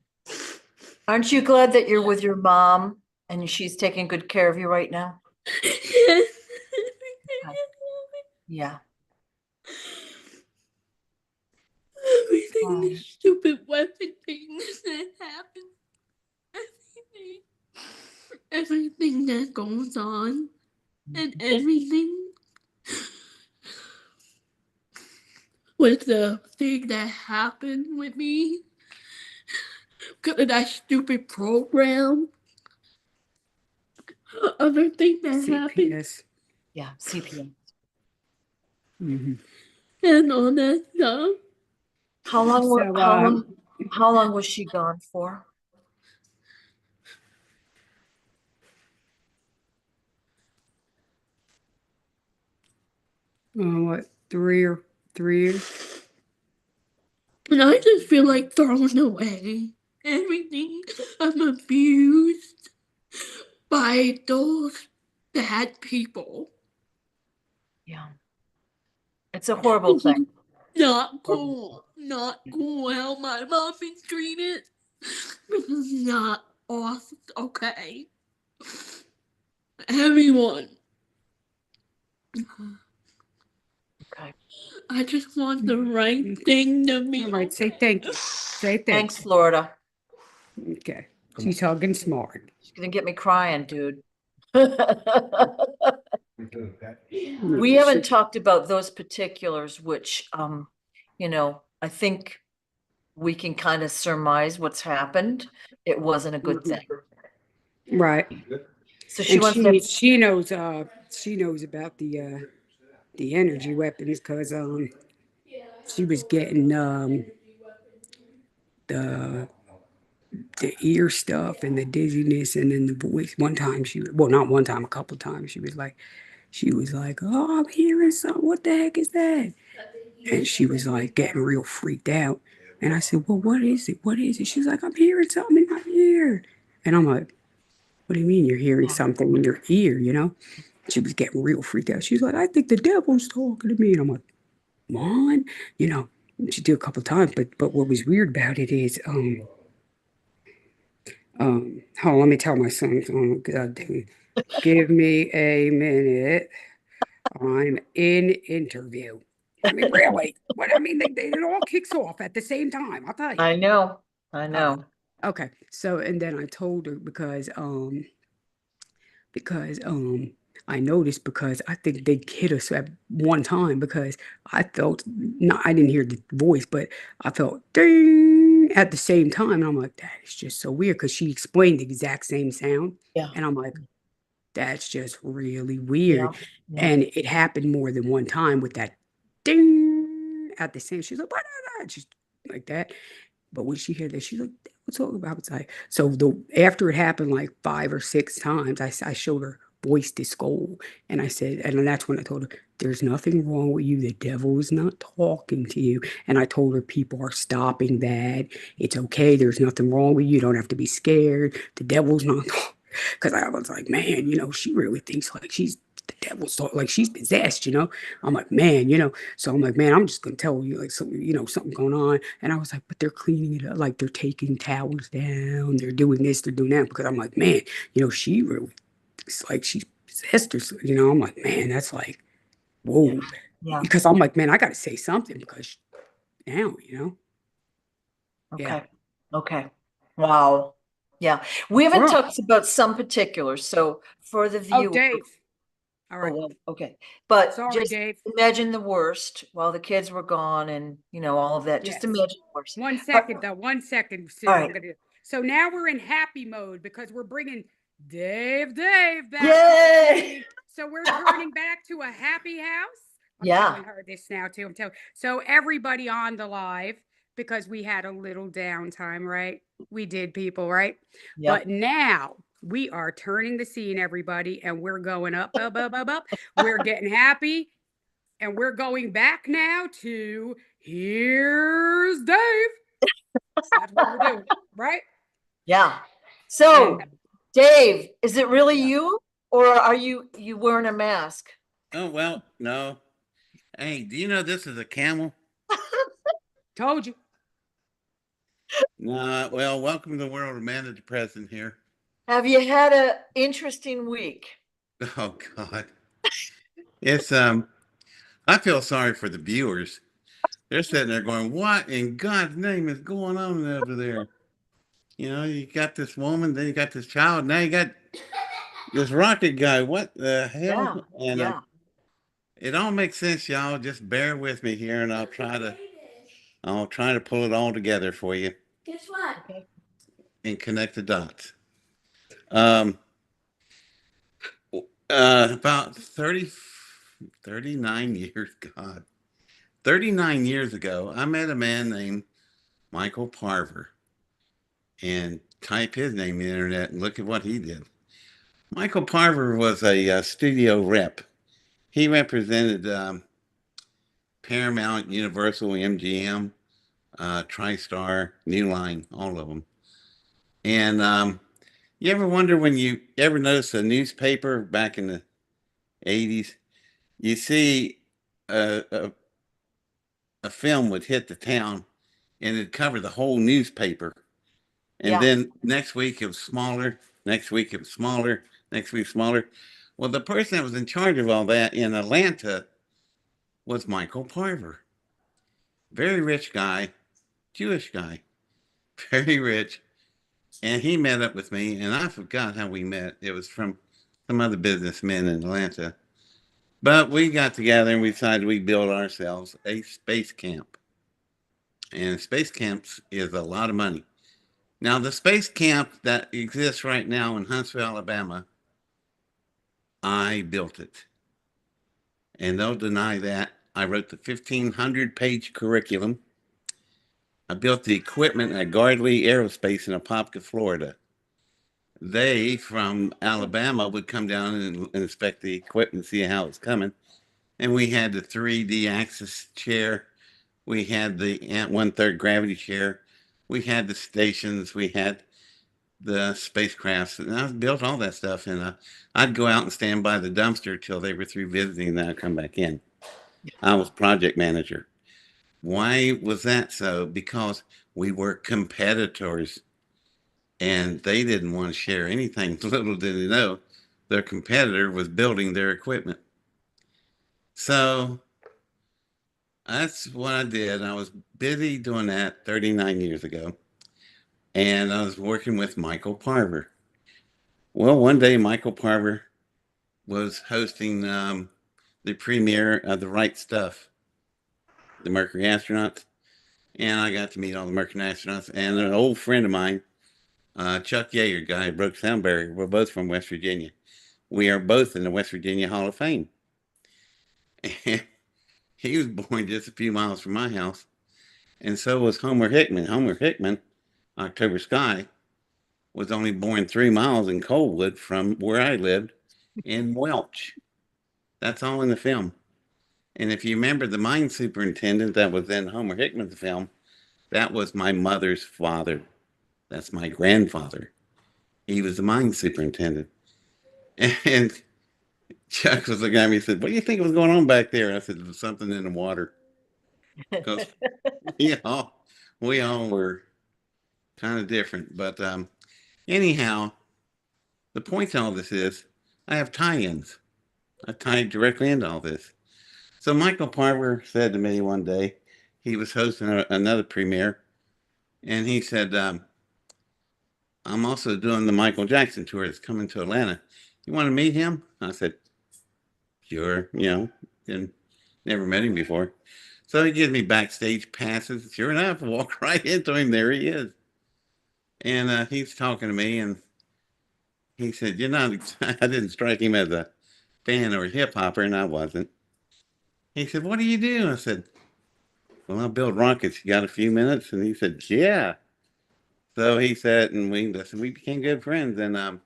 Aren't you glad that you're with your mom and she's taking good care of you right now? Yes. Okay. Yeah. Everything, the Um, stupid weapon things that happen. Everything. Everything that goes on. And everything. With the thing that happened with me. Because of that stupid program. Other thing that happened. CPS. Yeah, CPM. Mhm. And all that stuff. How long, So, how long was she gone for? what, 3 years? And I just feel like throwing away everything I'm abused by those bad people. Yeah. It's a horrible thing. Not cool. Not cool how my mom is treated. This is not awesome. Okay. Everyone. Okay. I just want the right thing to be. All right, say thank you. Say Thanks, thanks. Florida. Okay. She's talking smart. She's gonna get me crying, dude. We haven't talked about those particulars, which, I think we can kind of surmise what's happened. It wasn't a good thing. Right. So she And wants to, she knows about the energy weapons because she was getting the ear stuff and the dizziness and then the voice. One time well, not one time, a couple times she was like, oh, I'm hearing something. What the heck is that? And she was like getting real freaked out. And I said, well, what is it? What is it? She's like, I'm hearing something in my ear. And I'm like, what do you mean you're hearing something in your ear, She was getting real freaked out. She's like, I think the devil's talking to me. And I'm like, Mom, she did a couple times, but what was weird about it is, hold on, let me tell my son, God, give me a minute. I'm in interview. I mean, really? What I mean, it all kicks off at the same time. I'll tell you. I know. Okay. So, and then I told her because I noticed because I think they hit us at one time because I felt I didn't hear the voice, but I felt ding at the same time. And I'm like, that is just so weird because she explained the exact same sound. Yeah. And I'm like, that's just really Yeah. weird. Yeah. And it happened more than one time with that ding at the same. She's like, what? Just like that. But when she heard that, she's like, what's all about? It's like, so after it happened like 5 or 6 times, I showed her voice to skull. And I said, and that's when I told her, there's nothing wrong with you. The devil is not talking to you. And I told her people are stopping that. It's okay. There's nothing wrong with you. You don't have to be scared. The devil's not talking. Because I was like, man, she really thinks like she's the devil's talking, like she's possessed, I'm like, man, so I'm like, man, I'm just gonna tell you like something going on. And I was like, but they're cleaning it up, like they're taking towers down, they're doing this, they're doing that. Because I'm like, man, she really, it's like she's possessed or I'm like, man, that's like, whoa. Yeah. Because I'm like, man, I gotta say something because now, Okay. Yeah. Okay. Wow. Yeah. We haven't Wow. talked about some particulars. So for the Oh, viewer. Dave. All Oh, right. well, okay. But Sorry, just Dave. imagine the worst while the kids were gone and, all of that. Just Yes. imagine the worst. 1 second, though. 1 second. Sue, All I'm right. gonna. So now we're in happy mode because we're bringing Dave back. Yay! So we're turning back to a happy house. I'm Yeah. telling her this now too. I'm telling. So everybody on the live because we had a little downtime, right? We did, people, right? Yep. But now we are turning the scene, everybody, and we're going up, up, up, up, up. We're getting happy. And we're going back now to Here's Dave. That's what we're doing, right? Yeah. So, And Dave, is it really Yeah. you, or are you wearing a mask? Oh, well, no. Hey, do you know this is a camel? told you. Nah, well, welcome to the world of manic-depressant here. Have you had a interesting week? Oh, God. It's, I feel sorry for the viewers. They're sitting there going, what in God's name is going on over there? You know, you got this woman, then you got this child, now you got this rocket guy. What the Yeah, hell? And yeah. it all makes sense, y'all. Just bear with me here, and I'll try to pull it all together for you Guess what? Okay. and connect the dots. Um, about 39 years, God, 39 years ago, I met a man named Michael Parver, and type his name in the internet and look at what he did. Michael Parver was a studio rep. He represented Paramount, Universal, MGM, TriStar, New Line, all of them. And you ever wonder when you ever notice a newspaper back in the 80s, you see a film would hit the town and it'd cover the whole newspaper. And Yeah. then next week it was smaller, next week it was smaller, next week smaller. Well, the person that was in charge of all that in Atlanta was Michael Parver. Very rich guy, Jewish guy, very rich. And he met up with me, and I forgot how we met. It was from some other businessmen in Atlanta. But we got together and we decided we'd build ourselves a space camp. And space camps is a lot of money. Now, the space camp that exists right now in Huntsville, Alabama, I built it. And they'll deny that. I wrote the 1,500-page curriculum. I built the equipment at Gardley Aerospace in Apopka, Florida. They from Alabama would come down and inspect the equipment, see how it's coming. And we had the 3D axis chair. We had the 1/3 gravity chair. We had the stations. We had the spacecrafts. And I built all that stuff. And I'd go out and stand by the dumpster till they were through visiting, and then I'd come back in. I was project manager. Why was that so? Because we were competitors. And they didn't want to share anything. Little did they know, their competitor was building their equipment. So that's what I did. I was busy doing that 39 years ago. And I was working with Michael Parver. Well, one day Michael Parver was hosting the premiere of The Right Stuff, the Mercury astronauts. And I got to meet all the Mercury astronauts. And an old friend of mine, Chuck Yeager, guy who broke sound barrier, we're both from West Virginia. We are both in the West Virginia Hall of Fame. And he was born just a few miles from my house. And so was Homer Hickman. Homer Hickman, October Sky, was only born 3 miles in Coldwood from where I lived in Welch. That's all in the film. And if you remember the mine superintendent that was in Homer Hickman's film, that was my mother's father. That's my grandfather. He was the mine superintendent. And Chuck was looking at me and said, "What do you think was going on back there?" I said, "There was something in the water." Because we all were kind of different. But anyhow, the point to all this is I have tie-ins. I tied directly into all this. So Michael Parver said to me one day, he was hosting another premiere, and he said, "I'm also doing the Michael Jackson tour that's coming to Atlanta. You want to meet him?" I said, "Sure," and never met him before. So he gives me backstage passes. Sure enough, I walk right into him. There he is. And he's talking to me, and he said, "You're not," I didn't strike him as a fan or a hip hopper, and I wasn't. He said, "What do you do?" I said, "Well, I build rockets. You got a few minutes?" And he said, "Yeah." So he said, and we became good friends. And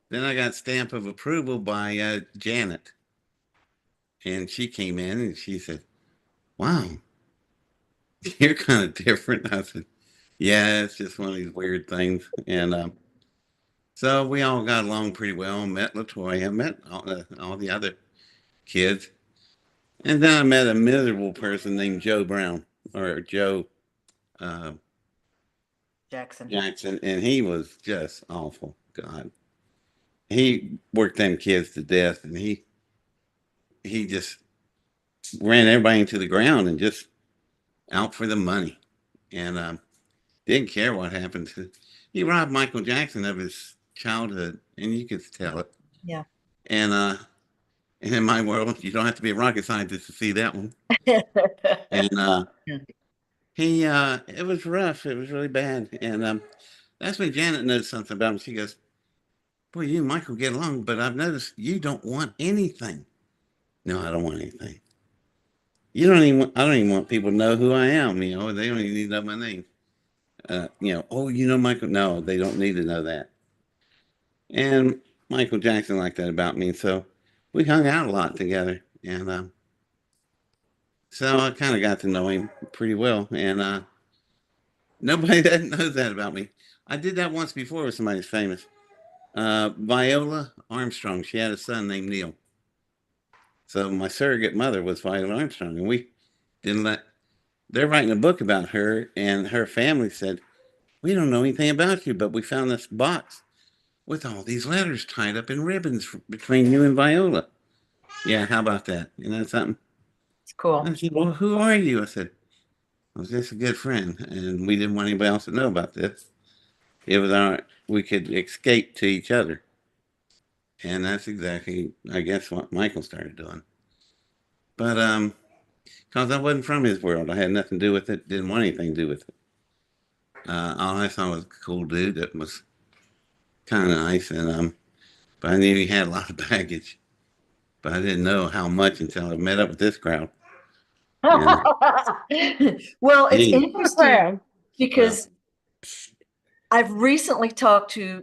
then I got stamp of approval by Janet. And she came in and she said, "Wow, you're kind of different." I said, "Yeah, it's just one of these weird things." And so we all got along pretty well. Met Latoya, met all the other kids, and then I met a miserable person named Joe Brown or Joe uh, Jackson. Jackson, and he was just awful. God, he worked them kids to death, and he just ran everybody into the ground and just out for the money, and didn't care what happened to. He robbed Michael Jackson of his childhood, and you could tell it. Yeah. And in my world, you don't have to be a rocket scientist to see that one. And he, it was rough. It was really bad. And that's when Janet noticed something about him. She goes, "Boy, you and Michael get along, but I've noticed you don't want anything." No, I don't want anything. You don't even. I don't even want people to know who I am. You know, they don't even need to know my name. Oh, you know Michael? No, they don't need to know that. And Michael Jackson liked that about me, so we hung out a lot together, and so I kind of got to know him pretty well. And nobody that knows that about me. I did that once before with somebody famous. Viola Armstrong. She had a son named Neil. So my surrogate mother was Viola Armstrong, and we didn't let. They're writing a book about her, and her family said, "We don't know anything about you, but we found this box with all these letters tied up in ribbons between you and Viola." Yeah, how about that? You know something? It's cool. I said, "Well, who are you?" I said, "I was just a good friend, and we didn't want anybody else to know about this. It was we could escape to each other." And that's exactly, I guess, what Michael started doing. But because I wasn't from his world, I had nothing to do with it. Didn't want anything to do with it. All I saw was a cool dude that was kind of nice, and but I knew he had a lot of baggage. But I didn't know how much until I met up with this crowd. Well, it's Gee. interesting because I've recently talked to,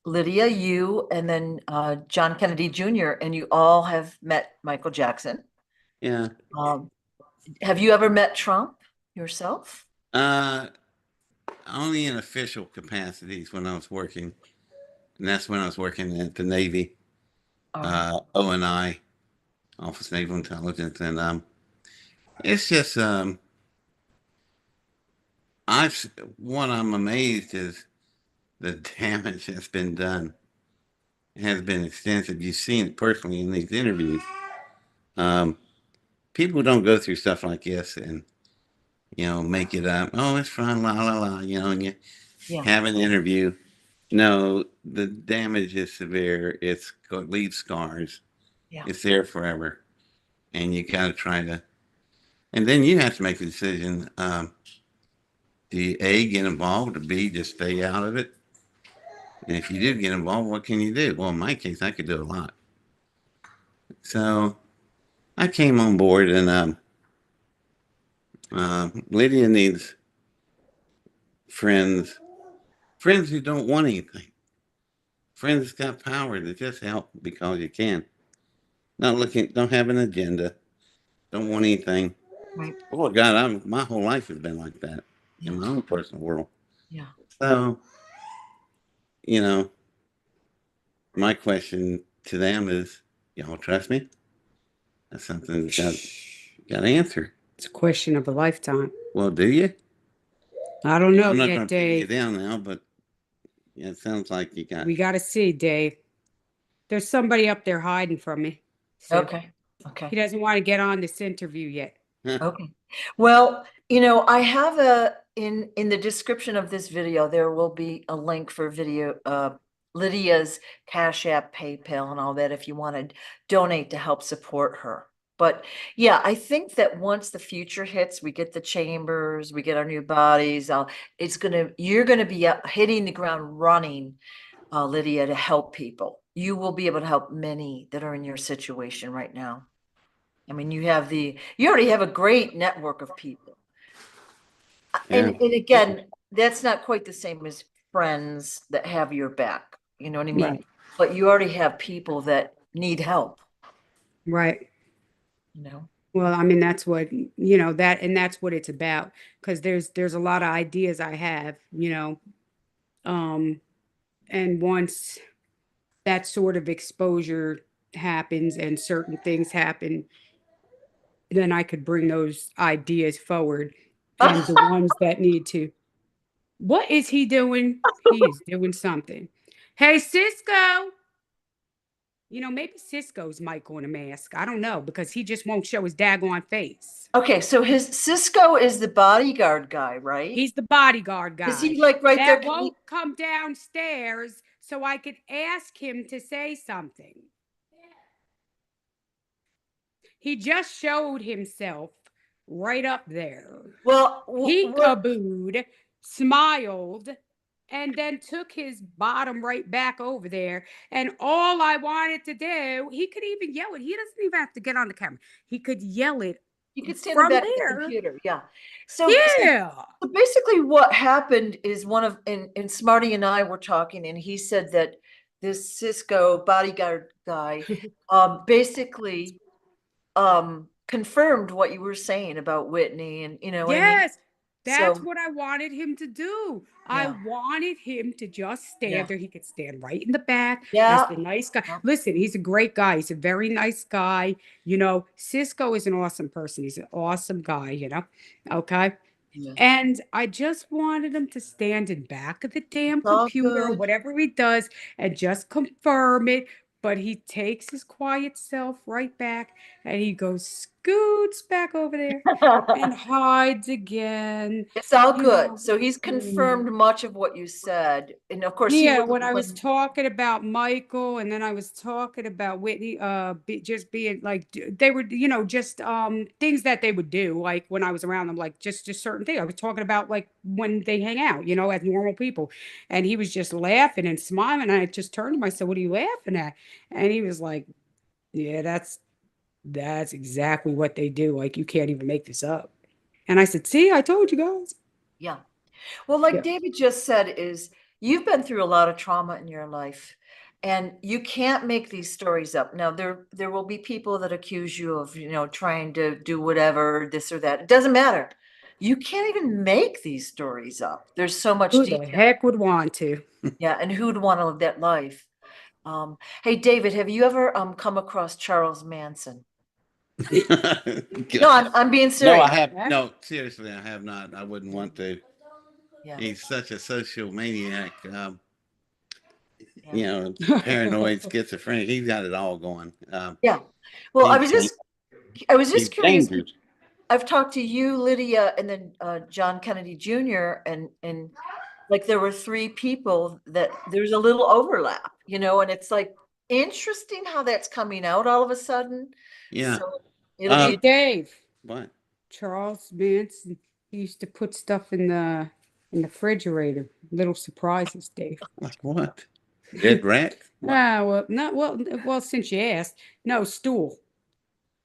Lydia, you, and then John Kennedy Jr., and you all have met Michael Jackson. Yeah. Have you ever met Trump yourself? Only in official capacities when I was working, and that's when I was working at the Navy, ONI, Office of Naval Intelligence, and it's just what I'm amazed is the damage that's been done. It has been extensive. You've seen it personally in these interviews. People don't go through stuff like this and make it up. Oh, it's fun, la la la. And you have an interview. No, the damage is severe. It's going to leave scars. Yeah. It's there forever, and you got to try to. And then you have to make a decision. Do you A, get involved, or B, just stay out of it? And if you do get involved, what can you do? Well, in my case, I could do a lot. So I came on board, and Lydia needs friends who don't want anything. Friends that got power to just help because you can. Not looking, don't have an agenda, don't want anything. Right. Oh God, my whole life has been like that in my own personal world. Yeah. So, my question to them is, y'all trust me? That's something you got to answer. It's a question of a lifetime. Well, do you? I don't know I'm not yet, going to pin you Dave. down now, but it sounds like you got. We got to see, Dave. There's somebody up there hiding from me. So Okay. he doesn't want to get on this interview yet. Okay. Well, I have in the description of this video, there will be a link for Lydia's Cash App, PayPal, and all that if you want to donate to help support her. But yeah, I think that once the future hits, we get the chambers, we get our new bodies. You're gonna be hitting the ground running, Lydia, to help people. You will be able to help many that are in your situation right now. I mean, you already have a great network of people. Yeah. And again, that's not quite the same as friends that have your back. You know what I mean? Right. But you already have people that need help. Right. you know? Well, I mean, that's what, that's what it's about. Because there's a lot of ideas I have, and once that sort of exposure happens and certain things happen, then I could bring those ideas forward. And the ones that need to. What is he doing? He is doing something. Hey, Cisco. Maybe Cisco's Mike on a mask. I don't know because he just won't show his daggone face. Okay, so his Cisco is the bodyguard guy, right? He's the bodyguard guy. Is he like right there? That won't come downstairs so I could ask him to say something. He just showed himself right up there. Well, He kabooed, smiled, and then took his bottom right back over there. And all I wanted to do, he could even yell it. He doesn't even have to get on the camera. He could yell it. you could stand in from the back of the there. computer, yeah. So, Yeah. so basically what happened is and Smarty and I were talking, and he said that this Cisco bodyguard guy basically confirmed what you were saying about Whitney, and you know what I mean? Yes. That's So- what I wanted him to do. I Yeah. wanted him to just stand Yeah. there. He could stand right in the back. Yeah. As the nice guy. Yeah. Listen, he's a great guy. He's a very nice guy. Cisco is an awesome person. He's an awesome guy, Okay. Yeah. And I just wanted him to stand in back of the damn It's all computer, good. whatever he does, and just confirm it. But he takes his quiet self right back and he goes scoots back over there and hides again. It's all you good. know. So he's confirmed much of what you said, and of course, Yeah, he when I was wasn't- talking about Michael, and then I was talking about Whitney, just being like they were, just things that they would do, like when I was around them, like just certain things. I was talking about like when they hang out, as normal people, and he was just laughing and smiling. And I just turned to him, I said, "What are you laughing at?" And he was like, "Yeah, that's exactly what they do. Like you can't even make this up." And I said, "See, I told you guys." Yeah. Well, like Yeah. David just said, is you've been through a lot of trauma in your life, and you can't make these stories up. Now, there will be people that accuse you of, trying to do whatever, this or that. It doesn't matter. You can't even make these stories up. There's so much Who the detail. heck would want to? Yeah, and who'd want to live that life? Hey, David, have you ever come across Charles Manson? No, I'm being No, serious. I have no. Seriously, I have not. I wouldn't want to. Yeah. He's such a social maniac. Yeah. Paranoid, schizophrenic. He's got it all going. Yeah. Well, I he's was he's just curious. dangerous. I've talked to you, Lydia, and then John Kennedy Jr. and like there were three people that there's a little overlap, and it's like interesting how that's coming out all of a sudden. Yeah. So it'll Hey, be Dave. What? Charles Manson used to put stuff in the refrigerator. Little surprises, Dave. Like what? Dead rat? What? Well, not well. Since you asked, no stool.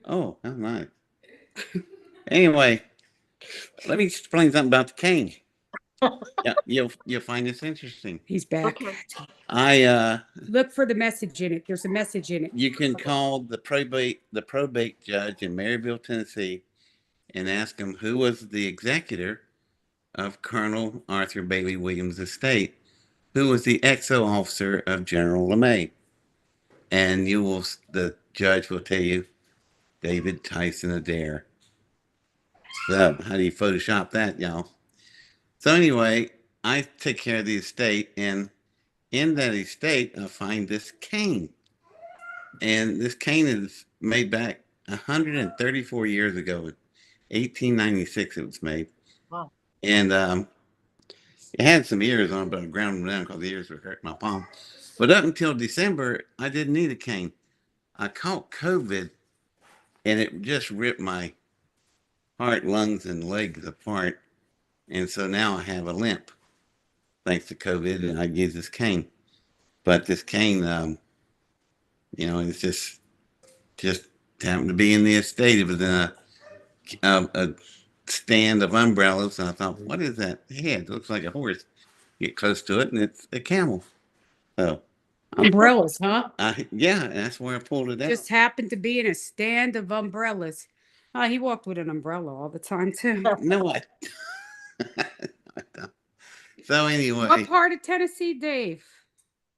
Oh, how nice. Anyway, let me explain something about the cane. Yeah, you'll find this interesting. He's back. okay. I Look for the message in it. There's a message in it. you can call the probate judge in Maryville, Tennessee, and ask him who was the executor of Colonel Arthur Bailey Williams' estate, who was the XO officer of General LeMay. And the judge will tell you David Tyson Adair. So how do you Photoshop that, y'all? So anyway, I take care of the estate, and in that estate, I find this cane. And this cane is made back 134 years ago. In 1896 it was made. Wow. And it had some ears on it, but I ground them down because the ears were hurting my palm. But up until December, I didn't need a cane. I caught COVID, and it just ripped my heart, lungs, and legs apart. And so now I have a limp, thanks to COVID, and I use this cane. But this cane, it's just happened to be in the estate. It was in a stand of umbrellas, and I thought, what is that head? It looks like a horse. Get close to it, and it's a camel. So Umbrellas, huh? Yeah, that's where I pulled it out. Just happened to be in a stand of umbrellas. He walked with an umbrella all the time too. No, I don't. So anyway, What part of Tennessee, Dave?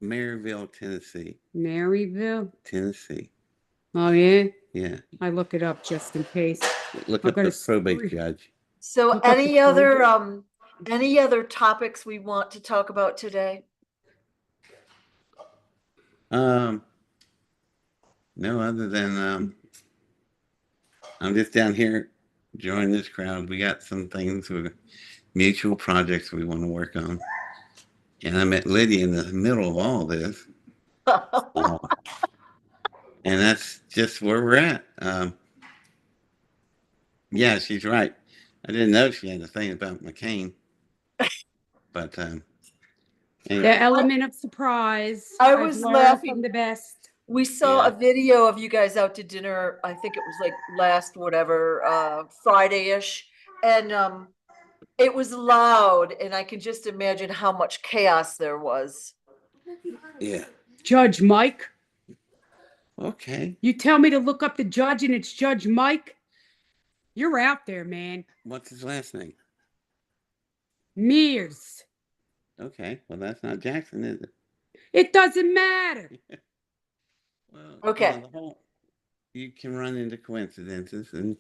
Maryville, Tennessee. Maryville. Tennessee. Oh yeah. Yeah. I look it up just in case. Look I'm up gonna the probate scream. judge. So Look up the any other topics we want to talk about today? No, other than I'm just down here joining this crowd. We got some things with mutual projects we want to work on. And I met Lydia in the middle of all this. And that's just where we're at. Yeah, she's right. I didn't know she had a thing about McCain. But The anyway. element of surprise. I I've was learned laughing. from the best. We saw Yeah. a video of you guys out to dinner. I think it was like last Friday-ish. And it was loud, and I can just imagine how much chaos there was. Yeah. Judge Mike. Okay. You tell me to look up the judge and it's Judge Mike? You're out there, man. What's his last name? Mears. Okay. Well, that's not Jackson, is it? It doesn't matter. Well, Okay. You can run into coincidences, and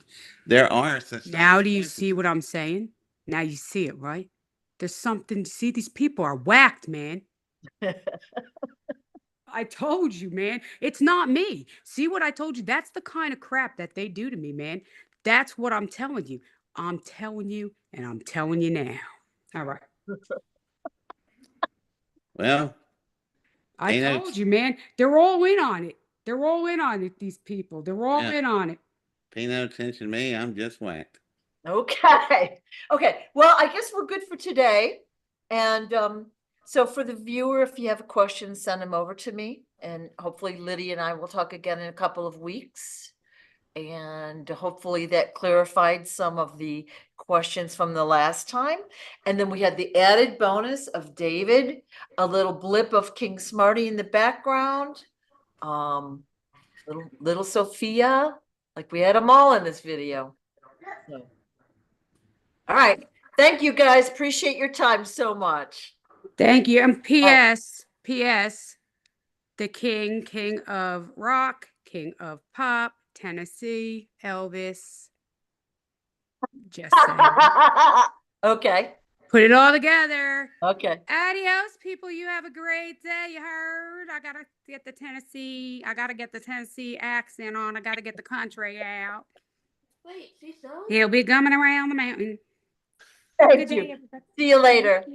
there are such. Now do you see what I'm saying? Now you see it, right? There's something. See, these people are whacked, man. I told you, man. It's not me. See what I told you? That's the kind of crap that they do to me, man. That's what I'm telling you. I'm telling you, and I'm telling you now. All right. Well, I told you, man. They're all in on it. They're all in on it, these people. They're all Yeah. in on it. pay no attention to me. I'm just whacked. Okay. Okay. Well, I guess we're good for today. And so for the viewer, if you have a question, send them over to me. And hopefully Lydia and I will talk again in a couple of weeks. And hopefully that clarified some of the questions from the last time. And then we had the added bonus of David, a little blip of King Smarty in the background. Little Sophia, like we had them all in this video. So. All right. Thank you guys. Appreciate your time so much. Thank you. And right. P.S. The king of rock, king of pop, Tennessee, Elvis. Just saying. Okay. Put it all together. Okay. Adios, people. You have a great day. You heard? I gotta get the Tennessee accent on. I gotta get the country out. Wait, see so? He'll be coming around the mountain. Thank Good day, you. everybody. See you later. Thank you.